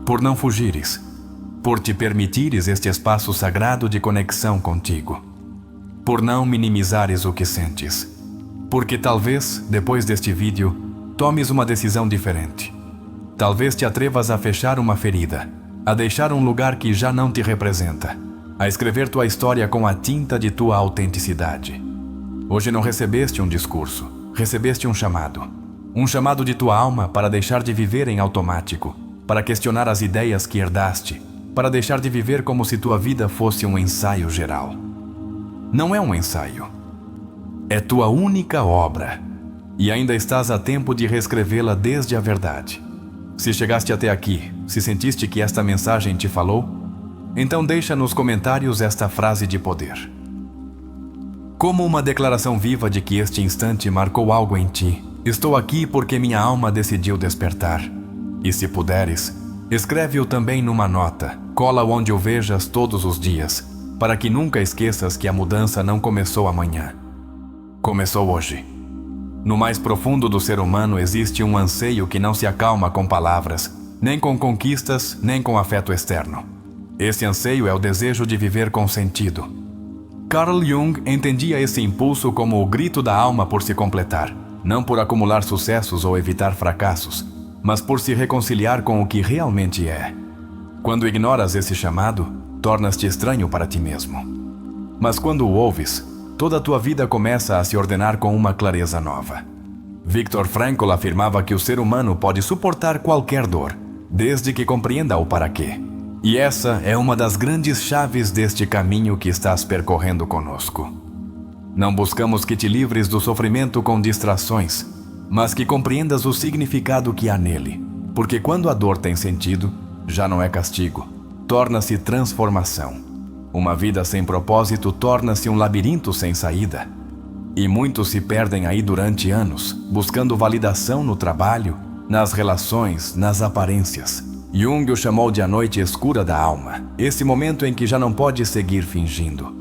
por não fugires, por te permitires este espaço sagrado de conexão contigo, por não minimizares o que sentes, porque talvez, depois deste vídeo, tomes uma decisão diferente. Talvez te atrevas a fechar uma ferida, a deixar um lugar que já não te representa, a escrever tua história com a tinta de tua autenticidade. Hoje não recebeste um discurso, recebeste um chamado de tua alma para deixar de viver em automático, para questionar as ideias que herdaste, para deixar de viver como se tua vida fosse um ensaio geral. Não é um ensaio. É tua única obra, e ainda estás a tempo de reescrevê-la desde a verdade. Se chegaste até aqui, se sentiste que esta mensagem te falou, então deixa nos comentários esta frase de poder. Como uma declaração viva de que este instante marcou algo em ti, estou aqui porque minha alma decidiu despertar. E se puderes, escreve-o também numa nota, cola onde o vejas todos os dias, para que nunca esqueças que a mudança não começou amanhã. Começou hoje. No mais profundo do ser humano existe um anseio que não se acalma com palavras, nem com conquistas, nem com afeto externo. Esse anseio é o desejo de viver com sentido. Carl Jung entendia esse impulso como o grito da alma por se completar, não por acumular sucessos ou evitar fracassos, mas por se reconciliar com o que realmente é. Quando ignoras esse chamado, tornas-te estranho para ti mesmo. Mas quando o ouves, toda a tua vida começa a se ordenar com uma clareza nova. Viktor Frankl afirmava que o ser humano pode suportar qualquer dor, desde que compreenda o para quê. E essa é uma das grandes chaves deste caminho que estás percorrendo conosco. Não buscamos que te livres do sofrimento com distrações, mas que compreendas o significado que há nele, porque quando a dor tem sentido, já não é castigo, torna-se transformação. Uma vida sem propósito torna-se um labirinto sem saída. E muitos se perdem aí durante anos, buscando validação no trabalho, nas relações, nas aparências. Jung o chamou de a noite escura da alma, esse momento em que já não podes seguir fingindo.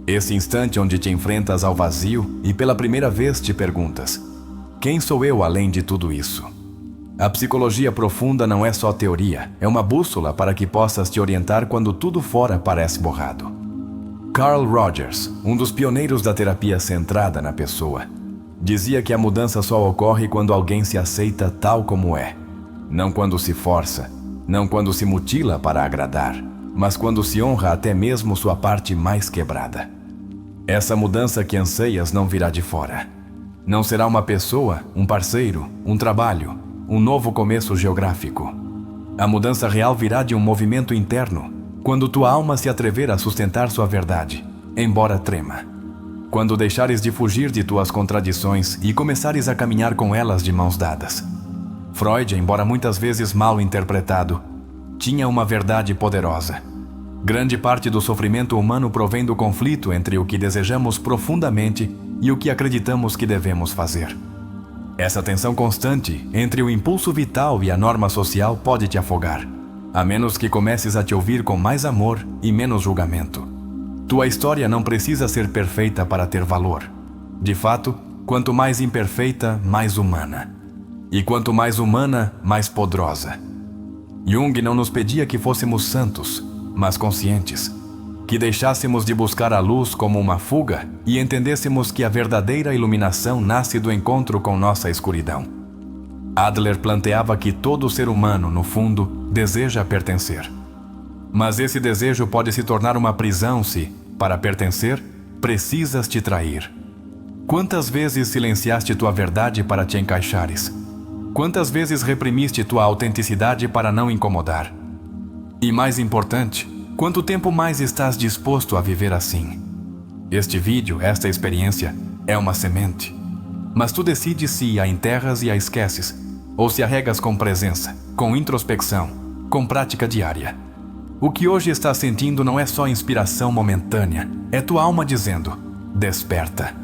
Esse instante onde te enfrentas ao vazio e pela primeira vez te perguntas: quem sou eu além de tudo isso? A psicologia profunda não é só teoria, é uma bússola para que possas te orientar quando tudo fora parece borrado. Carl Rogers, um dos pioneiros da terapia centrada na pessoa, dizia que a mudança só ocorre quando alguém se aceita tal como é, não quando se força, não quando se mutila para agradar, mas quando se honra até mesmo sua parte mais quebrada. Essa mudança que anseias não virá de fora. Não será uma pessoa, um parceiro, um trabalho, um novo começo geográfico. A mudança real virá de um movimento interno, quando tua alma se atrever a sustentar sua verdade, embora trema. Quando deixares de fugir de tuas contradições e começares a caminhar com elas de mãos dadas. Freud, embora muitas vezes mal interpretado, tinha uma verdade poderosa. Grande parte do sofrimento humano provém do conflito entre o que desejamos profundamente e o que acreditamos que devemos fazer. Essa tensão constante entre o impulso vital e a norma social pode te afogar, a menos que comeces a te ouvir com mais amor e menos julgamento. Tua história não precisa ser perfeita para ter valor. De fato, quanto mais imperfeita, mais humana. E quanto mais humana, mais poderosa. Jung não nos pedia que fôssemos santos, mas conscientes, que deixássemos de buscar a luz como uma fuga e entendêssemos que a verdadeira iluminação nasce do encontro com nossa escuridão. Adler planteava que todo ser humano, no fundo, deseja pertencer. Mas esse desejo pode se tornar uma prisão se, para pertencer, precisas te trair. Quantas vezes silenciaste tua verdade para te encaixares? Quantas vezes reprimiste tua autenticidade para não incomodar? E mais importante, quanto tempo mais estás disposto a viver assim? Este vídeo, esta experiência, é uma semente. Mas tu decides se a enterras e a esqueces, ou se a regas com presença, com introspecção, com prática diária. O que hoje estás sentindo não é só inspiração momentânea, é tua alma dizendo, desperta.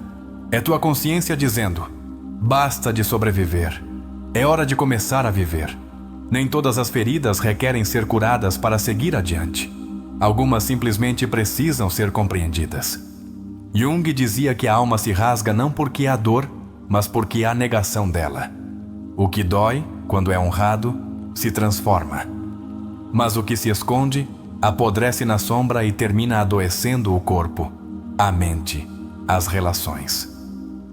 É tua consciência dizendo, basta de sobreviver, é hora de começar a viver. Nem todas as feridas requerem ser curadas para seguir adiante. Algumas simplesmente precisam ser compreendidas. Jung dizia que a alma se rasga não porque há dor, mas porque há negação dela. O que dói, quando é honrado, se transforma. Mas o que se esconde, apodrece na sombra e termina adoecendo o corpo, a mente, as relações.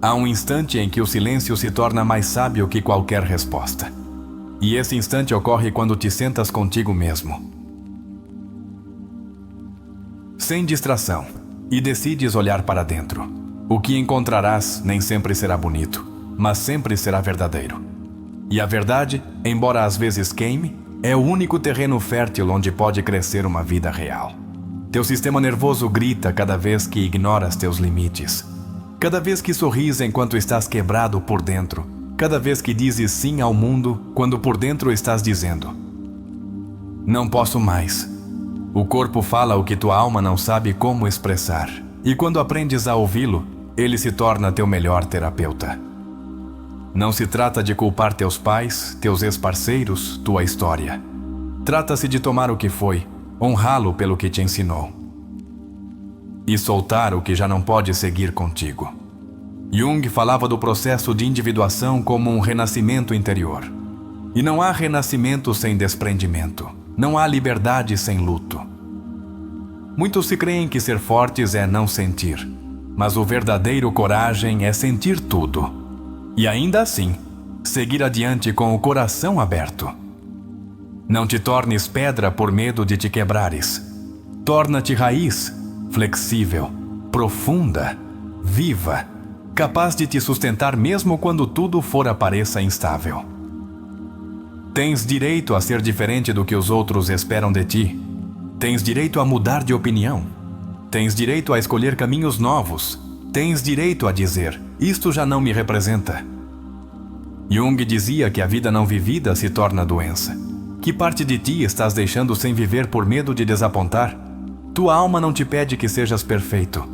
Há um instante em que o silêncio se torna mais sábio que qualquer resposta. E esse instante ocorre quando te sentas contigo mesmo, sem distração, e decides olhar para dentro. O que encontrarás nem sempre será bonito, mas sempre será verdadeiro. E a verdade, embora às vezes queime, é o único terreno fértil onde pode crescer uma vida real. Teu sistema nervoso grita cada vez que ignoras teus limites. Cada vez que sorris enquanto estás quebrado por dentro. Cada vez que dizes sim ao mundo, quando por dentro estás dizendo, não posso mais. O corpo fala o que tua alma não sabe como expressar. E quando aprendes a ouvi-lo, ele se torna teu melhor terapeuta. Não se trata de culpar teus pais, teus ex-parceiros, tua história. Trata-se de tomar o que foi, honrá-lo pelo que te ensinou. E soltar o que já não pode seguir contigo. Jung falava do processo de individuação como um renascimento interior. E não há renascimento sem desprendimento. Não há liberdade sem luto. Muitos se creem que ser fortes é não sentir. Mas o verdadeiro coragem é sentir tudo. E ainda assim, seguir adiante com o coração aberto. Não te tornes pedra por medo de te quebrares. Torna-te raiz, flexível, profunda, viva, capaz de te sustentar mesmo quando tudo fora pareça instável. Tens direito a ser diferente do que os outros esperam de ti. Tens direito a mudar de opinião. Tens direito a escolher caminhos novos. Tens direito a dizer, isto já não me representa. Jung dizia que a vida não vivida se torna doença. Que parte de ti estás deixando sem viver por medo de desapontar? Tua alma não te pede que sejas perfeito.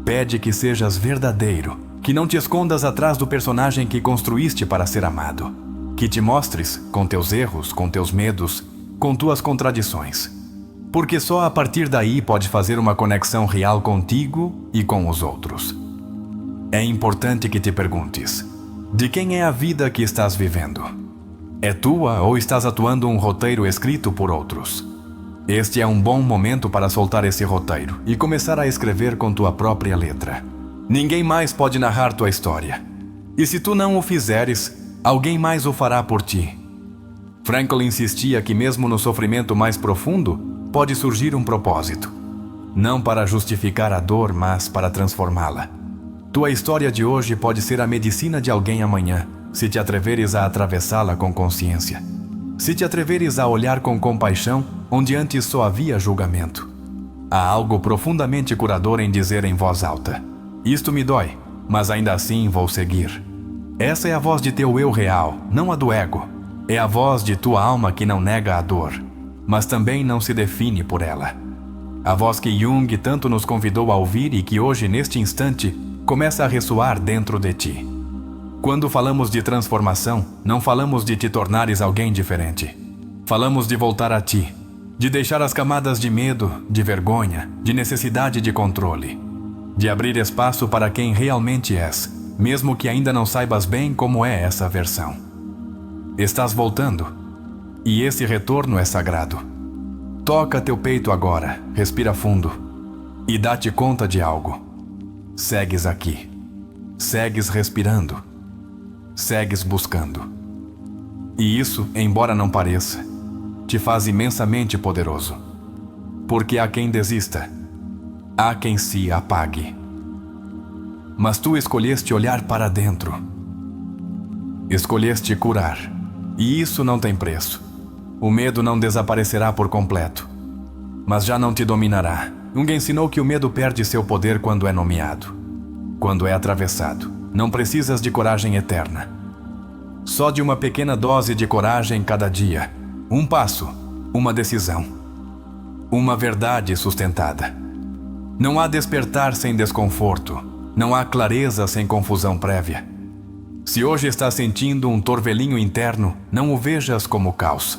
Pede que sejas verdadeiro. Que não te escondas atrás do personagem que construíste para ser amado. Que te mostres com teus erros, com teus medos, com tuas contradições. Porque só a partir daí pode fazer uma conexão real contigo e com os outros. É importante que te perguntes, de quem é a vida que estás vivendo? É tua ou estás atuando um roteiro escrito por outros? Este é um bom momento para soltar esse roteiro e começar a escrever com tua própria letra. Ninguém mais pode narrar tua história. E se tu não o fizeres, alguém mais o fará por ti. Frankl insistia que mesmo no sofrimento mais profundo, pode surgir um propósito. Não para justificar a dor, mas para transformá-la. Tua história de hoje pode ser a medicina de alguém amanhã, se te atreveres a atravessá-la com consciência. Se te atreveres a olhar com compaixão onde antes só havia julgamento. Há algo profundamente curador em dizer em voz alta: isto me dói, mas ainda assim vou seguir. Essa é a voz de teu eu real, não a do ego. É a voz de tua alma que não nega a dor, mas também não se define por ela. A voz que Jung tanto nos convidou a ouvir e que hoje, neste instante, começa a ressoar dentro de ti. Quando falamos de transformação, não falamos de te tornares alguém diferente. Falamos de voltar a ti, de deixar as camadas de medo, de vergonha, de necessidade de controle, de abrir espaço para quem realmente és, mesmo que ainda não saibas bem como é essa versão. Estás voltando, e esse retorno é sagrado. Toca teu peito agora, respira fundo, e dá-te conta de algo. Segues aqui, segues respirando, segues buscando. E isso, embora não pareça, te faz imensamente poderoso. Porque há quem desista, há quem se apague. Mas tu escolheste olhar para dentro. Escolheste curar. E isso não tem preço. O medo não desaparecerá por completo, mas já não te dominará. Jung ensinou que o medo perde seu poder quando é nomeado, quando é atravessado. Não precisas de coragem eterna. Só de uma pequena dose de coragem cada dia. Um passo, uma decisão, uma verdade sustentada. Não há despertar sem desconforto. Não há clareza sem confusão prévia. Se hoje estás sentindo um torvelinho interno, não o vejas como caos.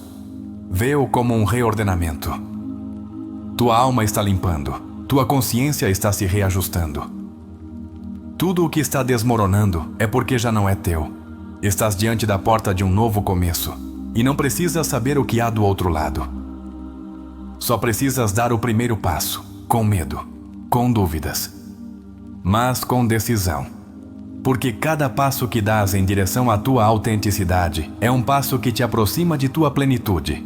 Vê-o como um reordenamento. Tua alma está limpando. Tua consciência está se reajustando. Tudo o que está desmoronando é porque já não é teu. Estás diante da porta de um novo começo. E não precisas saber o que há do outro lado. Só precisas dar o primeiro passo, com medo, com dúvidas, mas com decisão. Porque cada passo que dás em direção à tua autenticidade é um passo que te aproxima de tua plenitude.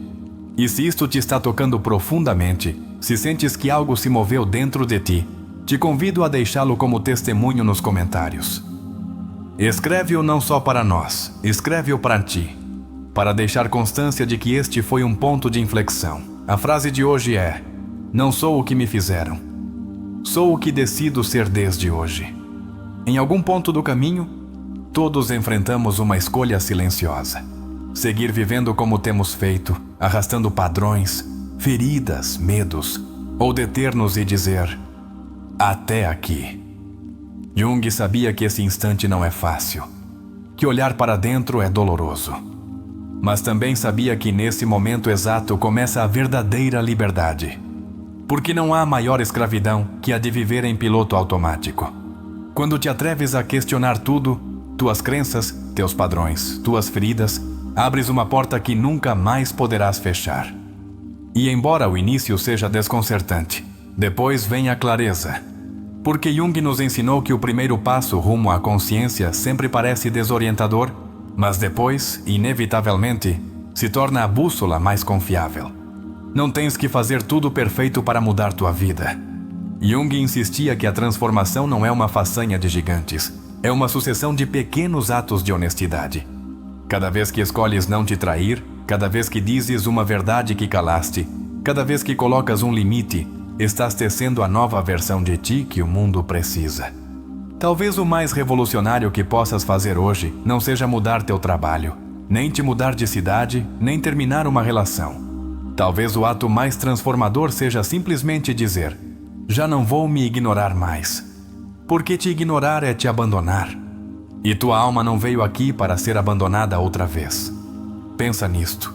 E se isto te está tocando profundamente, se sentes que algo se moveu dentro de ti, te convido a deixá-lo como testemunho nos comentários. Escreve-o não só para nós, escreve-o para ti, para deixar constância de que este foi um ponto de inflexão. A frase de hoje é: não sou o que me fizeram, sou o que decido ser desde hoje. Em algum ponto do caminho, todos enfrentamos uma escolha silenciosa. Seguir vivendo como temos feito, arrastando padrões, feridas, medos, ou deter-nos e dizer: até aqui. Jung sabia que esse instante não é fácil, que olhar para dentro é doloroso. Mas também sabia que nesse momento exato começa a verdadeira liberdade. Porque não há maior escravidão que a de viver em piloto automático. Quando te atreves a questionar tudo, tuas crenças, teus padrões, tuas feridas, abres uma porta que nunca mais poderás fechar. E embora o início seja desconcertante, depois vem a clareza. Porque Jung nos ensinou que o primeiro passo rumo à consciência sempre parece desorientador, mas depois, inevitavelmente, se torna a bússola mais confiável. Não tens que fazer tudo perfeito para mudar tua vida. Jung insistia que a transformação não é uma façanha de gigantes, é uma sucessão de pequenos atos de honestidade. Cada vez que escolhes não te trair, cada vez que dizes uma verdade que calaste, cada vez que colocas um limite, estás tecendo a nova versão de ti que o mundo precisa. Talvez o mais revolucionário que possas fazer hoje não seja mudar teu trabalho, nem te mudar de cidade, nem terminar uma relação. Talvez o ato mais transformador seja simplesmente dizer: já não vou me ignorar mais. Porque te ignorar é te abandonar. E tua alma não veio aqui para ser abandonada outra vez. Pensa nisto.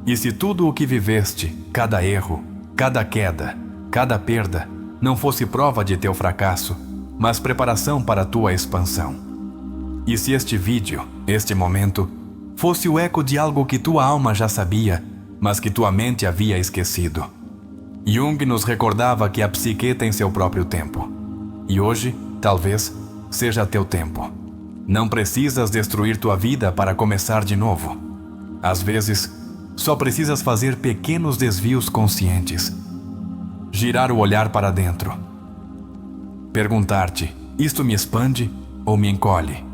E se tudo o que viveste, cada erro, cada queda, cada perda, não fosse prova de teu fracasso, mas preparação para a tua expansão? E se este vídeo, este momento, fosse o eco de algo que tua alma já sabia, mas que tua mente havia esquecido? Jung nos recordava que a psique tem seu próprio tempo. E hoje, talvez, seja teu tempo. Não precisas destruir tua vida para começar de novo. Às vezes, Só precisas fazer pequenos desvios conscientes. Girar o olhar para dentro. Perguntar-te: isto me expande ou me encolhe?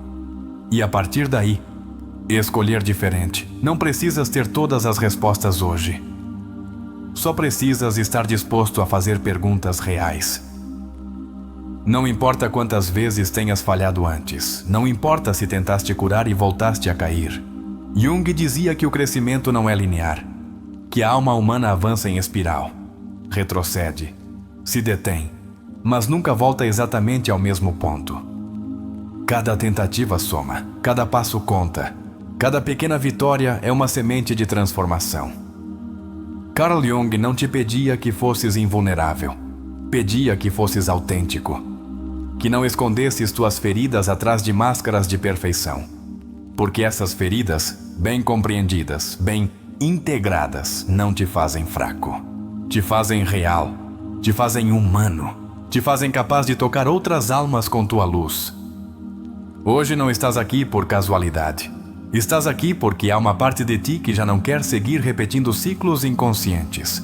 E a partir daí, escolher diferente. Não precisas ter todas as respostas hoje. Só precisas estar disposto a fazer perguntas reais. Não importa quantas vezes tenhas falhado antes. Não importa se tentaste curar e voltaste a cair. Jung dizia que o crescimento não é linear, que a alma humana avança em espiral, retrocede, se detém, mas nunca volta exatamente ao mesmo ponto. Cada tentativa soma, cada passo conta, cada pequena vitória é uma semente de transformação. Carl Jung não te pedia que fosses invulnerável, pedia que fosses autêntico, que não escondesses tuas feridas atrás de máscaras de perfeição, porque essas feridas, bem compreendidas, bem integradas, não te fazem fraco, te fazem real, te fazem humano, te fazem capaz de tocar outras almas com tua luz. Hoje não estás aqui por casualidade. Estás aqui porque há uma parte de ti que já não quer seguir repetindo ciclos inconscientes.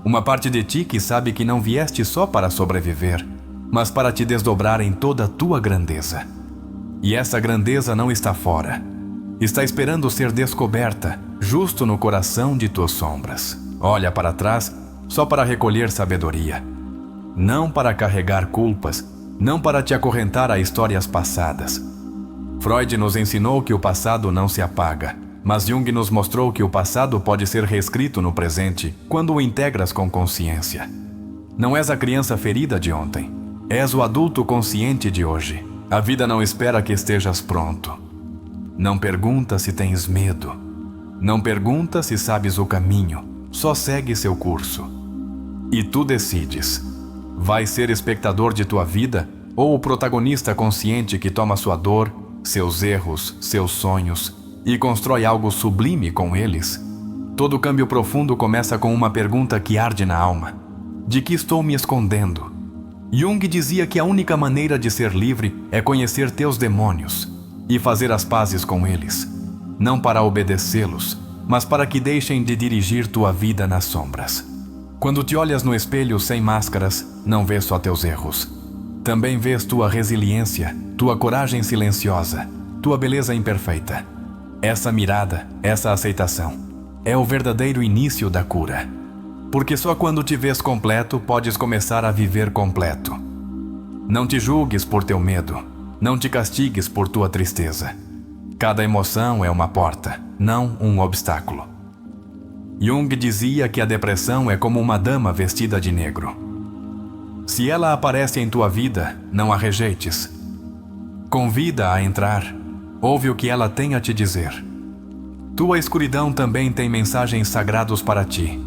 Uma parte de ti que sabe que não vieste só para sobreviver, mas para te desdobrar em toda a tua grandeza. E essa grandeza não está fora. Está esperando ser descoberta, justo no coração de tuas sombras. Olha para trás só para recolher sabedoria. Não para carregar culpas, não para te acorrentar a histórias passadas. Freud nos ensinou que o passado não se apaga, mas Jung nos mostrou que o passado pode ser reescrito no presente quando o integras com consciência. Não és a criança ferida de ontem, és o adulto consciente de hoje. A vida não espera que estejas pronto. Não pergunta se tens medo. Não pergunta se sabes o caminho, só segue seu curso. E tu decides. Vais ser espectador de tua vida ou o protagonista consciente que toma sua dor, seus erros, seus sonhos e constrói algo sublime com eles? Todo câmbio profundo começa com uma pergunta que arde na alma: de que estou me escondendo? Jung dizia que a única maneira de ser livre é conhecer teus demônios e fazer as pazes com eles, não para obedecê-los, mas para que deixem de dirigir tua vida nas sombras. Quando te olhas no espelho sem máscaras, não vês só teus erros. Também vês tua resiliência, tua coragem silenciosa, tua beleza imperfeita. Essa mirada, essa aceitação, é o verdadeiro início da cura. Porque só quando te vês completo, podes começar a viver completo. Não te julgues por teu medo, não te castigues por tua tristeza. Cada emoção é uma porta, não um obstáculo. Jung dizia que a depressão é como uma dama vestida de negro. Se ela aparece em tua vida, não a rejeites. Convida-a a entrar. Ouve o que ela tem a te dizer. Tua escuridão também tem mensagens sagrados para ti.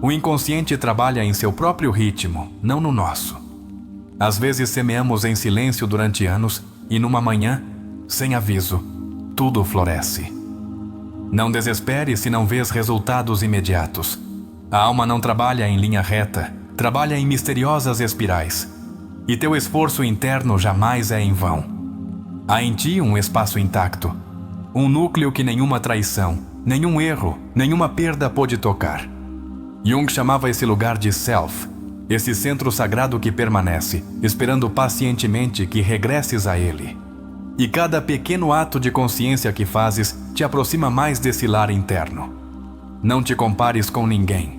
O inconsciente trabalha em seu próprio ritmo, não no nosso. Às vezes semeamos em silêncio durante anos e numa manhã, sem aviso, tudo floresce. Não desespere se não vês resultados imediatos. A alma não trabalha em linha reta, trabalha em misteriosas espirais. E teu esforço interno jamais é em vão. Há em ti um espaço intacto, um núcleo que nenhuma traição, nenhum erro, nenhuma perda pôde tocar. Jung chamava esse lugar de Self, esse centro sagrado que permanece, esperando pacientemente que regresses a ele. E cada pequeno ato de consciência que fazes te aproxima mais desse lar interno. Não te compares com ninguém.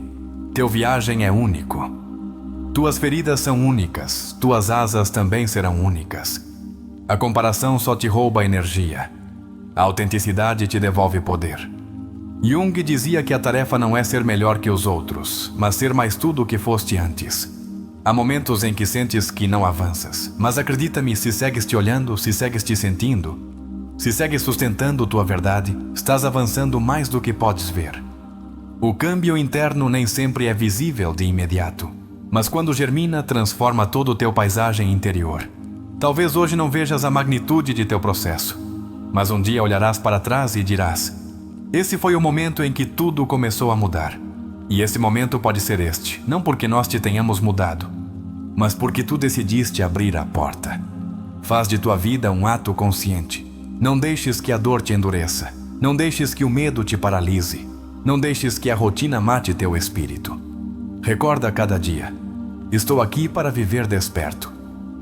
Teu viagem é único. Tuas feridas são únicas, tuas asas também serão únicas. A comparação só te rouba energia. A autenticidade te devolve poder. Jung dizia que a tarefa não é ser melhor que os outros, mas ser mais tudo o que foste antes. Há momentos em que sentes que não avanças, mas acredita-me, se segues te olhando, se segues te sentindo, se segues sustentando tua verdade, estás avançando mais do que podes ver. O câmbio interno nem sempre é visível de imediato, mas quando germina, transforma todo o teu paisagem interior. Talvez hoje não vejas a magnitude de teu processo, mas um dia olharás para trás e dirás: esse foi o momento em que tudo começou a mudar. E esse momento pode ser este, não porque nós te tenhamos mudado, mas porque tu decidiste abrir a porta. Faz de tua vida um ato consciente. Não deixes que a dor te endureça. Não deixes que o medo te paralise. Não deixes que a rotina mate teu espírito. Recorda a cada dia: estou aqui para viver desperto,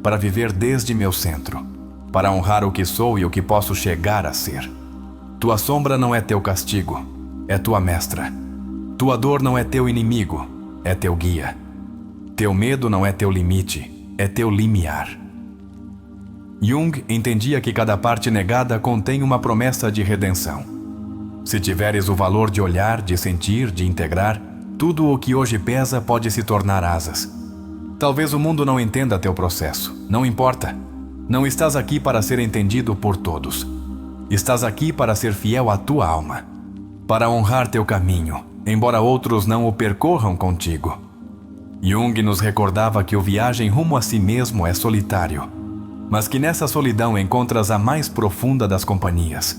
para viver desde meu centro, para honrar o que sou e o que posso chegar a ser. Tua sombra não é teu castigo, é tua mestra. Tua dor não é teu inimigo, é teu guia. Teu medo não é teu limite, é teu limiar. Jung entendia que cada parte negada contém uma promessa de redenção. Se tiveres o valor de olhar, de sentir, de integrar, tudo o que hoje pesa pode se tornar asas. Talvez o mundo não entenda teu processo, não importa. Não estás aqui para ser entendido por todos. Estás aqui para ser fiel à tua alma, para honrar teu caminho, embora outros não o percorram contigo. Jung nos recordava que o viagem rumo a si mesmo é solitário, mas que nessa solidão encontras a mais profunda das companhias.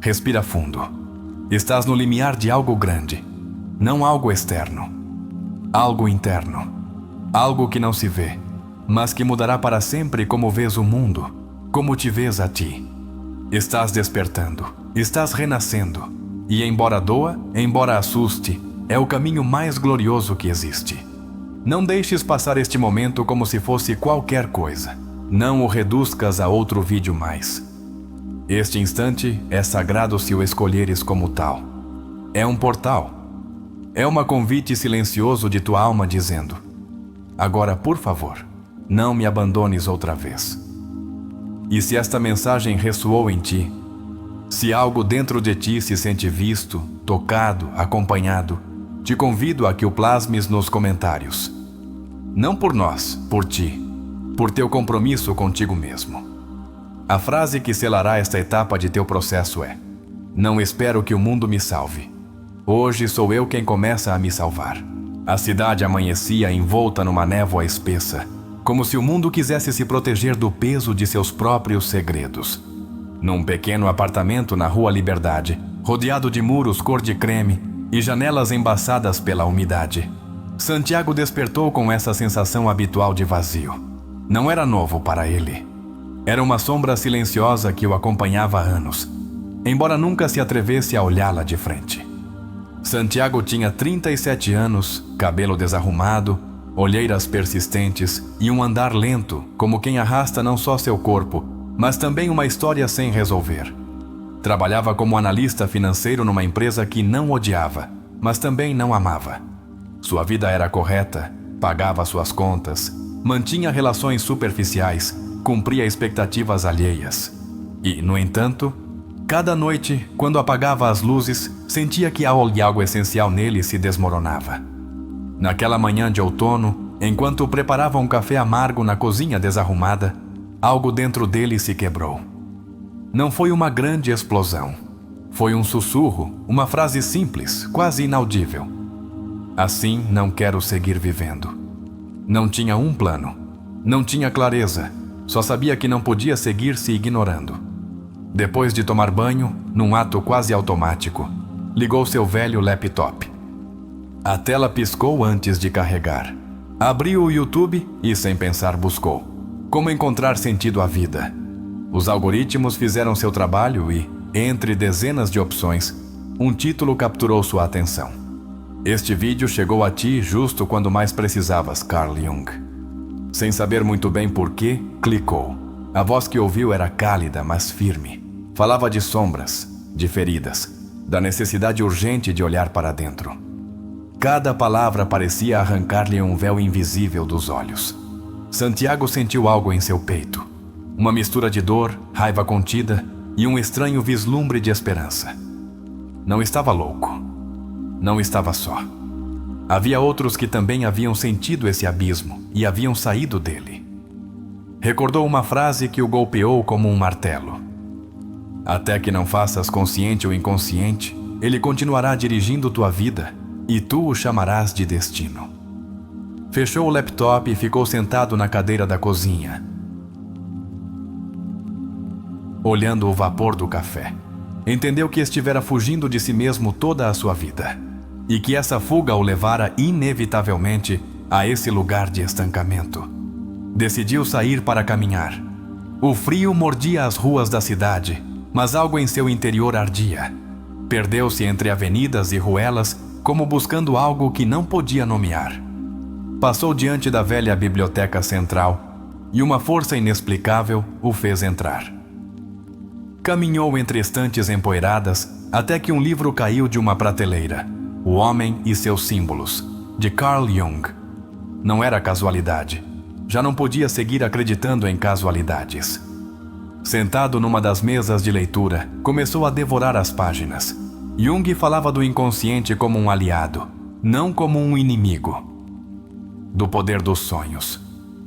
Respira fundo. Estás no limiar de algo grande, não algo externo, algo interno, algo que não se vê, mas que mudará para sempre como vês o mundo, como te vês a ti. Estás despertando, estás renascendo, e embora doa, embora assuste, é o caminho mais glorioso que existe. Não deixes passar este momento como se fosse qualquer coisa. Não o reduzcas a outro vídeo mais. Este instante é sagrado se o escolheres como tal. É um portal. É um convite silencioso de tua alma dizendo: agora, por favor, não me abandones outra vez. E se esta mensagem ressoou em ti, se algo dentro de ti se sente visto, tocado, acompanhado, te convido a que o plasmes nos comentários. Não por nós, por ti, por teu compromisso contigo mesmo. A frase que selará esta etapa de teu processo é: não espero que o mundo me salve. Hoje sou eu quem começa a me salvar. A cidade amanhecia envolta numa névoa espessa, como se o mundo quisesse se proteger do peso de seus próprios segredos. Num pequeno apartamento na Rua Liberdade, rodeado de muros cor de creme e janelas embaçadas pela umidade, Santiago despertou com essa sensação habitual de vazio. Não era novo para ele. Era uma sombra silenciosa que o acompanhava há anos, embora nunca se atrevesse a olhá-la de frente. Santiago tinha 37 anos, cabelo desarrumado, olheiras persistentes e um andar lento, como quem arrasta não só seu corpo, mas também uma história sem resolver. Trabalhava como analista financeiro numa empresa que não odiava, mas também não amava. Sua vida era correta, pagava suas contas, mantinha relações superficiais, cumpria expectativas alheias. E, no entanto, cada noite, quando apagava as luzes, sentia que algo essencial nele se desmoronava. Naquela manhã de outono, enquanto preparava um café amargo na cozinha desarrumada, algo dentro dele se quebrou. Não foi uma grande explosão. Foi um sussurro, uma frase simples, quase inaudível. Assim não quero seguir vivendo. Não tinha um plano. Não tinha clareza. Só sabia que não podia seguir se ignorando. Depois de tomar banho, num ato quase automático, ligou seu velho laptop. A tela piscou antes de carregar. Abriu o YouTube e, sem pensar, buscou: como encontrar sentido à vida? Os algoritmos fizeram seu trabalho e, entre dezenas de opções, um título capturou sua atenção. Este vídeo chegou a ti justo quando mais precisavas, Carl Jung. Sem saber muito bem por quê, clicou. A voz que ouviu era cálida, mas firme. Falava de sombras, de feridas, da necessidade urgente de olhar para dentro. Cada palavra parecia arrancar-lhe um véu invisível dos olhos. Santiago sentiu algo em seu peito. Uma mistura de dor, raiva contida e um estranho vislumbre de esperança. Não estava louco. Não estava só. Havia outros que também haviam sentido esse abismo e haviam saído dele. Recordou uma frase que o golpeou como um martelo: até que não faças consciente ou inconsciente, ele continuará dirigindo tua vida e tu o chamarás de destino. Fechou o laptop e ficou sentado na cadeira da cozinha, olhando o vapor do café. Entendeu que estivera fugindo de si mesmo toda a sua vida, e que essa fuga o levara inevitavelmente a esse lugar de estancamento. Decidiu sair para caminhar. O frio mordia as ruas da cidade, mas algo em seu interior ardia. Perdeu-se entre avenidas e ruelas, como buscando algo que não podia nomear. Passou diante da velha biblioteca central e uma força inexplicável o fez entrar. Caminhou entre estantes empoeiradas até que um livro caiu de uma prateleira. O Homem e seus Símbolos, de Carl Jung. Não era casualidade. Já não podia seguir acreditando em casualidades. Sentado numa das mesas de leitura, começou a devorar as páginas. Jung falava do inconsciente como um aliado, não como um inimigo. Do poder dos sonhos,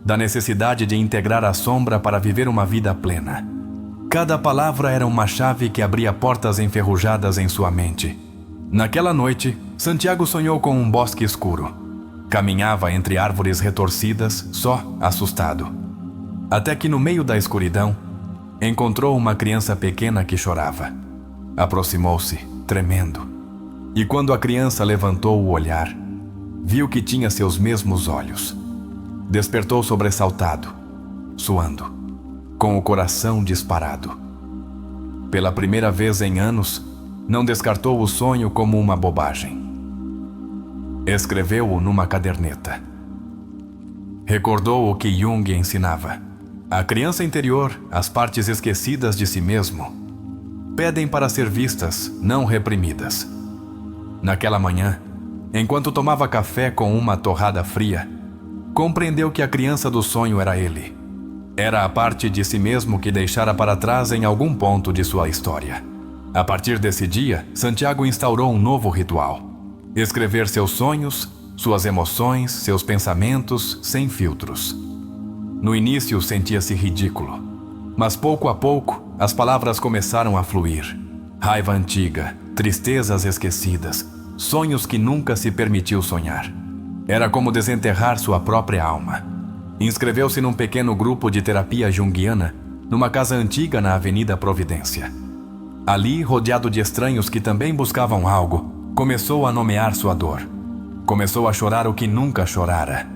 da necessidade de integrar a sombra para viver uma vida plena. Cada palavra era uma chave que abria portas enferrujadas em sua mente. Naquela noite, Santiago sonhou com um bosque escuro. Caminhava entre árvores retorcidas, só, assustado. Até que no meio da escuridão, encontrou uma criança pequena que chorava. Aproximou-se, tremendo. E quando a criança levantou o olhar, viu que tinha seus mesmos olhos. Despertou sobressaltado, suando, com o coração disparado. Pela primeira vez em anos, não descartou o sonho como uma bobagem. Escreveu-o numa caderneta. Recordou o que Jung ensinava. A criança interior, as partes esquecidas de si mesmo, pedem para ser vistas, não reprimidas. Naquela manhã, enquanto tomava café com uma torrada fria, compreendeu que a criança do sonho era ele. Era a parte de si mesmo que deixara para trás em algum ponto de sua história. A partir desse dia, Santiago instaurou um novo ritual: escrever seus sonhos, suas emoções, seus pensamentos, sem filtros. No início sentia-se ridículo, mas pouco a pouco as palavras começaram a fluir. Raiva antiga, tristezas esquecidas, sonhos que nunca se permitiu sonhar. Era como desenterrar sua própria alma. Inscreveu-se num pequeno grupo de terapia junguiana, numa casa antiga na Avenida Providência. Ali, rodeado de estranhos que também buscavam algo, começou a nomear sua dor. Começou a chorar o que nunca chorara.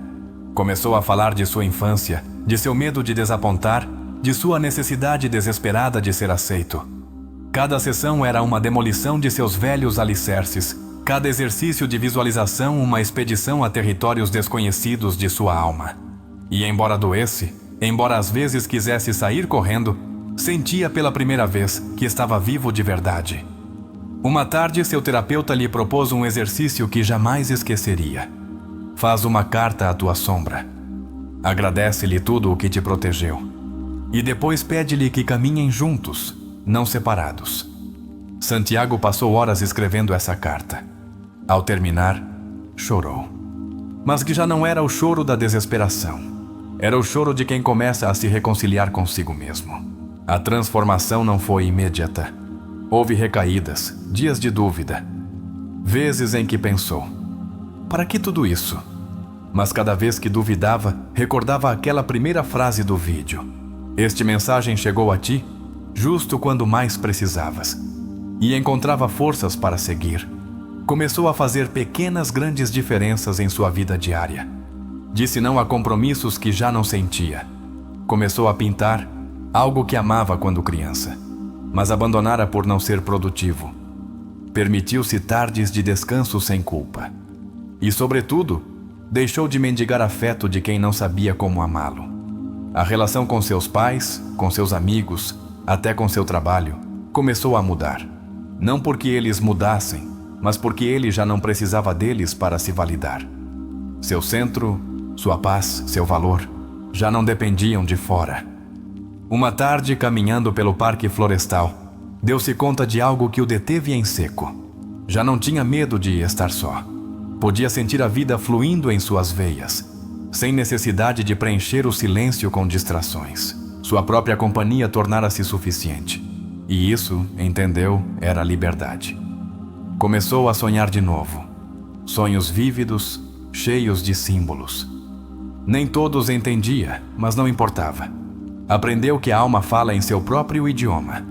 Começou a falar de sua infância, de seu medo de desapontar, de sua necessidade desesperada de ser aceito. Cada sessão era uma demolição de seus velhos alicerces, cada exercício de visualização uma expedição a territórios desconhecidos de sua alma. E embora doesse, embora às vezes quisesse sair correndo, sentia pela primeira vez que estava vivo de verdade. Uma tarde, seu terapeuta lhe propôs um exercício que jamais esqueceria. Faz uma carta à tua sombra. Agradece-lhe tudo o que te protegeu. E depois pede-lhe que caminhem juntos, não separados. Santiago passou horas escrevendo essa carta. Ao terminar, chorou. Mas que já não era o choro da desesperação. Era o choro de quem começa a se reconciliar consigo mesmo. A transformação não foi imediata. Houve recaídas, dias de dúvida. Vezes em que pensou: para que tudo isso? Mas cada vez que duvidava, recordava aquela primeira frase do vídeo. Este mensagem chegou a ti, justo quando mais precisavas. E encontrava forças para seguir. Começou a fazer pequenas, grandes diferenças em sua vida diária. Disse não a compromissos que já não sentia. Começou a pintar, algo que amava quando criança, mas abandonara por não ser produtivo. Permitiu-se tardes de descanso sem culpa. E, sobretudo, deixou de mendigar afeto de quem não sabia como amá-lo. A relação com seus pais, com seus amigos, até com seu trabalho, começou a mudar. Não porque eles mudassem, mas porque ele já não precisava deles para se validar. Seu centro, sua paz, seu valor, já não dependiam de fora. Uma tarde, caminhando pelo Parque Florestal, deu-se conta de algo que o deteve em seco. Já não tinha medo de estar só. Podia sentir a vida fluindo em suas veias, sem necessidade de preencher o silêncio com distrações. Sua própria companhia tornara-se suficiente. E isso, entendeu, era a liberdade. Começou a sonhar de novo. Sonhos vívidos, cheios de símbolos. Nem todos entendia, mas não importava. Aprendeu que a alma fala em seu próprio idioma.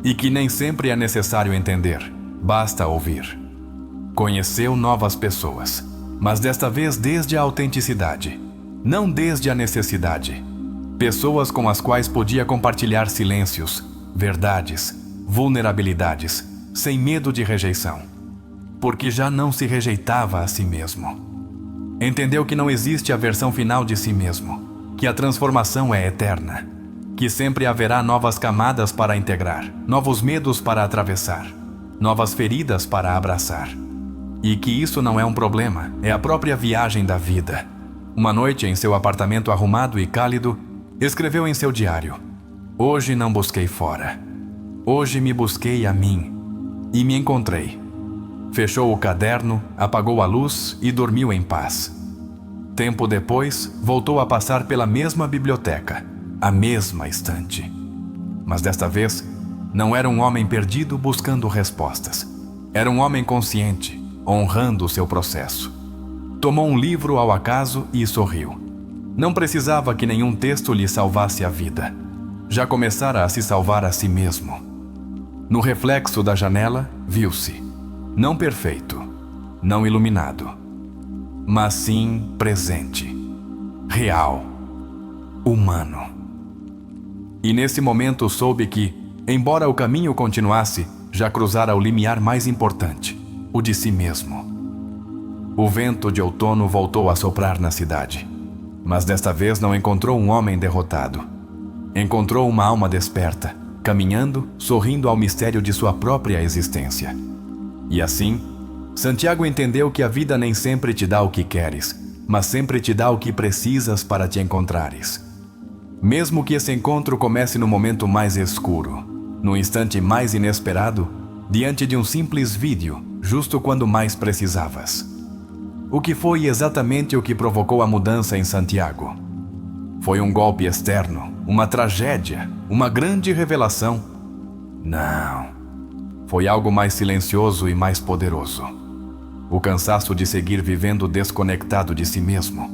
E que nem sempre é necessário entender, basta ouvir. Conheceu novas pessoas, mas desta vez desde a autenticidade, não desde a necessidade. Pessoas com as quais podia compartilhar silêncios, verdades, vulnerabilidades, sem medo de rejeição, porque já não se rejeitava a si mesmo. Entendeu que não existe a versão final de si mesmo, que a transformação é eterna, que sempre haverá novas camadas para integrar, novos medos para atravessar, novas feridas para abraçar. E que isso não é um problema, é a própria viagem da vida. Uma noite, em seu apartamento arrumado e cálido, escreveu em seu diário: "Hoje não busquei fora. Hoje me busquei a mim e me encontrei." Fechou o caderno, apagou a luz e dormiu em paz. Tempo depois, voltou a passar pela mesma biblioteca, a mesma estante. Mas desta vez, não era um homem perdido buscando respostas. Era um homem consciente, honrando o seu processo. Tomou um livro ao acaso e sorriu. Não precisava que nenhum texto lhe salvasse a vida. Já começara a se salvar a si mesmo. No reflexo da janela, viu-se, não perfeito, não iluminado, mas sim presente, real, humano. E nesse momento soube que, embora o caminho continuasse, já cruzara o limiar mais importante, o de si mesmo. O vento de outono voltou a soprar na cidade, mas desta vez não encontrou um homem derrotado. Encontrou uma alma desperta, caminhando, sorrindo ao mistério de sua própria existência. E assim, Santiago entendeu que a vida nem sempre te dá o que queres, mas sempre te dá o que precisas para te encontrares. Mesmo que esse encontro comece no momento mais escuro, no instante mais inesperado, diante de um simples vídeo, justo quando mais precisavas. O que foi exatamente o que provocou a mudança em Santiago? Foi um golpe externo, uma tragédia, uma grande revelação? Não. Foi algo mais silencioso e mais poderoso. O cansaço de seguir vivendo desconectado de si mesmo.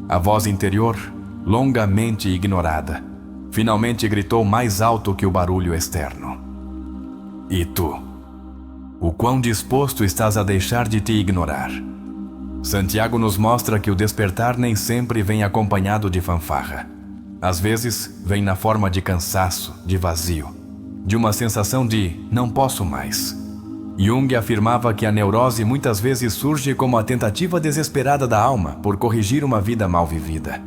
A voz interior, longamente ignorada, finalmente gritou mais alto que o barulho externo. E tu? O quão disposto estás a deixar de te ignorar? Santiago nos mostra que o despertar nem sempre vem acompanhado de fanfarra. Às vezes, vem na forma de cansaço, de vazio, de uma sensação de não posso mais. Jung afirmava que a neurose muitas vezes surge como a tentativa desesperada da alma por corrigir uma vida mal vivida.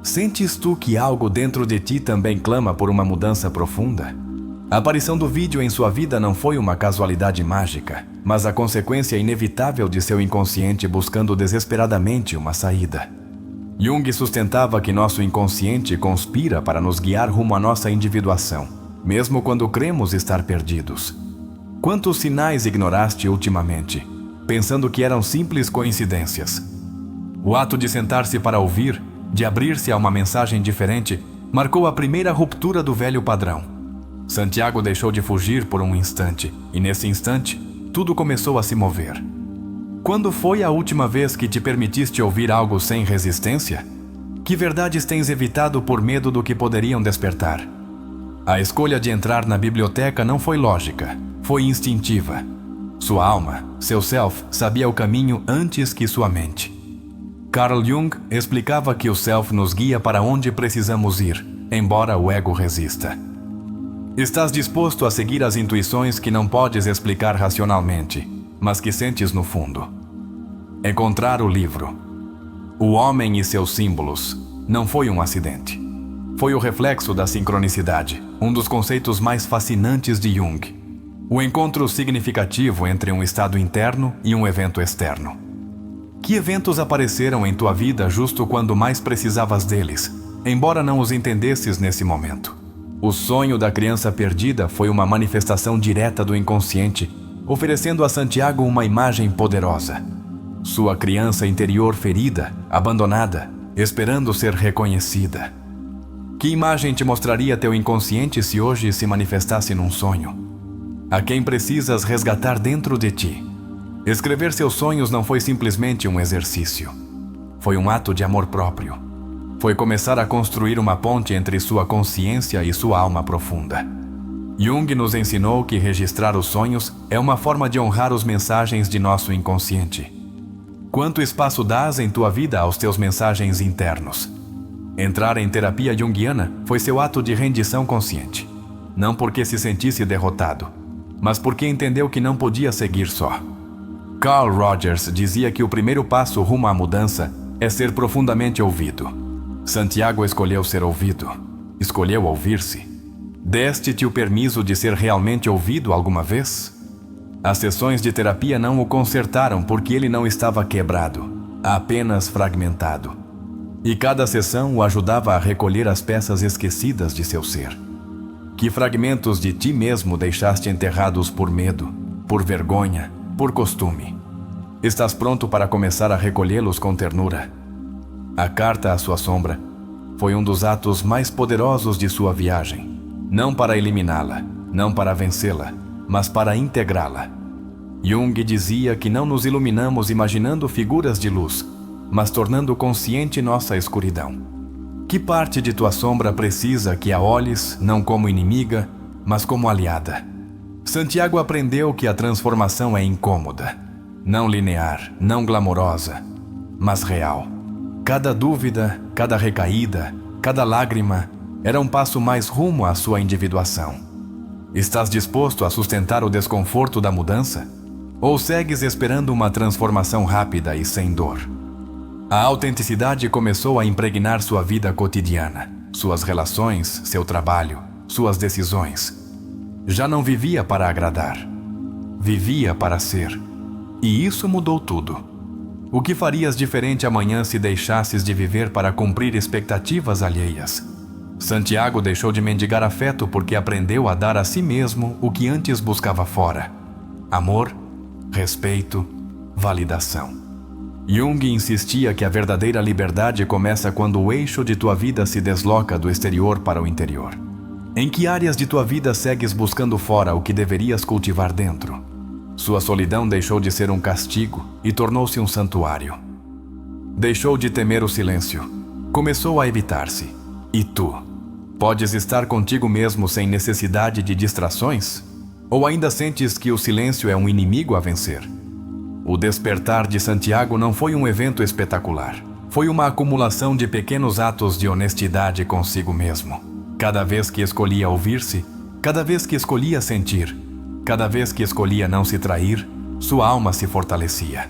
Sentes tu que algo dentro de ti também clama por uma mudança profunda? A aparição do vídeo em sua vida não foi uma casualidade mágica, mas a consequência inevitável de seu inconsciente buscando desesperadamente uma saída. Jung sustentava que nosso inconsciente conspira para nos guiar rumo à nossa individuação, mesmo quando cremos estar perdidos. Quantos sinais ignoraste ultimamente, pensando que eram simples coincidências? O ato de sentar-se para ouvir, de abrir-se a uma mensagem diferente, marcou a primeira ruptura do velho padrão. Santiago deixou de fugir por um instante, e nesse instante, tudo começou a se mover. Quando foi a última vez que te permitiste ouvir algo sem resistência? Que verdades tens evitado por medo do que poderiam despertar? A escolha de entrar na biblioteca não foi lógica, foi instintiva. Sua alma, seu self, sabia o caminho antes que sua mente. Carl Jung explicava que o self nos guia para onde precisamos ir, embora o ego resista. Estás disposto a seguir as intuições que não podes explicar racionalmente, mas que sentes no fundo. Encontrar o livro, O Homem e seus Símbolos, não foi um acidente. Foi o reflexo da sincronicidade, um dos conceitos mais fascinantes de Jung. O encontro significativo entre um estado interno e um evento externo. Que eventos apareceram em tua vida justo quando mais precisavas deles, embora não os entendesses nesse momento? O sonho da criança perdida foi uma manifestação direta do inconsciente, oferecendo a Santiago uma imagem poderosa. Sua criança interior ferida, abandonada, esperando ser reconhecida. Que imagem te mostraria teu inconsciente se hoje se manifestasse num sonho? A quem precisas resgatar dentro de ti? Escrever seus sonhos não foi simplesmente um exercício. Foi um ato de amor próprio. Foi começar a construir uma ponte entre sua consciência e sua alma profunda. Jung nos ensinou que registrar os sonhos é uma forma de honrar as mensagens de nosso inconsciente. Quanto espaço dás em tua vida aos teus mensagens internos? Entrar em terapia junguiana foi seu ato de rendição consciente. Não porque se sentisse derrotado, mas porque entendeu que não podia seguir só. Carl Rogers dizia que o primeiro passo rumo à mudança é ser profundamente ouvido. Santiago escolheu ser ouvido. Escolheu ouvir-se. Deste-te o permisso de ser realmente ouvido alguma vez? As sessões de terapia não o consertaram porque ele não estava quebrado, apenas fragmentado. E cada sessão o ajudava a recolher as peças esquecidas de seu ser. Que fragmentos de ti mesmo deixaste enterrados por medo, por vergonha, por costume? Estás pronto para começar a recolhê-los com ternura? A carta à sua sombra foi um dos atos mais poderosos de sua viagem. Não para eliminá-la, não para vencê-la, mas para integrá-la. Jung dizia que não nos iluminamos imaginando figuras de luz, mas tornando consciente nossa escuridão. Que parte de tua sombra precisa que a olhes não como inimiga, mas como aliada? Santiago aprendeu que a transformação é incômoda, não linear, não glamourosa, mas real. Cada dúvida, cada recaída, cada lágrima era um passo mais rumo à sua individuação. Estás disposto a sustentar o desconforto da mudança? Ou segues esperando uma transformação rápida e sem dor? A autenticidade começou a impregnar sua vida cotidiana, suas relações, seu trabalho, suas decisões. Já não vivia para agradar. Vivia para ser. E isso mudou tudo. O que farias diferente amanhã se deixasses de viver para cumprir expectativas alheias? Santiago deixou de mendigar afeto porque aprendeu a dar a si mesmo o que antes buscava fora: amor, respeito, validação. Jung insistia que a verdadeira liberdade começa quando o eixo de tua vida se desloca do exterior para o interior. Em que áreas de tua vida segues buscando fora o que deverias cultivar dentro? Sua solidão deixou de ser um castigo e tornou-se um santuário. Deixou de temer o silêncio. Começou a evitar-se. E tu? Podes estar contigo mesmo sem necessidade de distrações? Ou ainda sentes que o silêncio é um inimigo a vencer? O despertar de Santiago não foi um evento espetacular. Foi uma acumulação de pequenos atos de honestidade consigo mesmo. Cada vez que escolhia ouvir-se, cada vez que escolhia sentir, cada vez que escolhia não se trair, sua alma se fortalecia.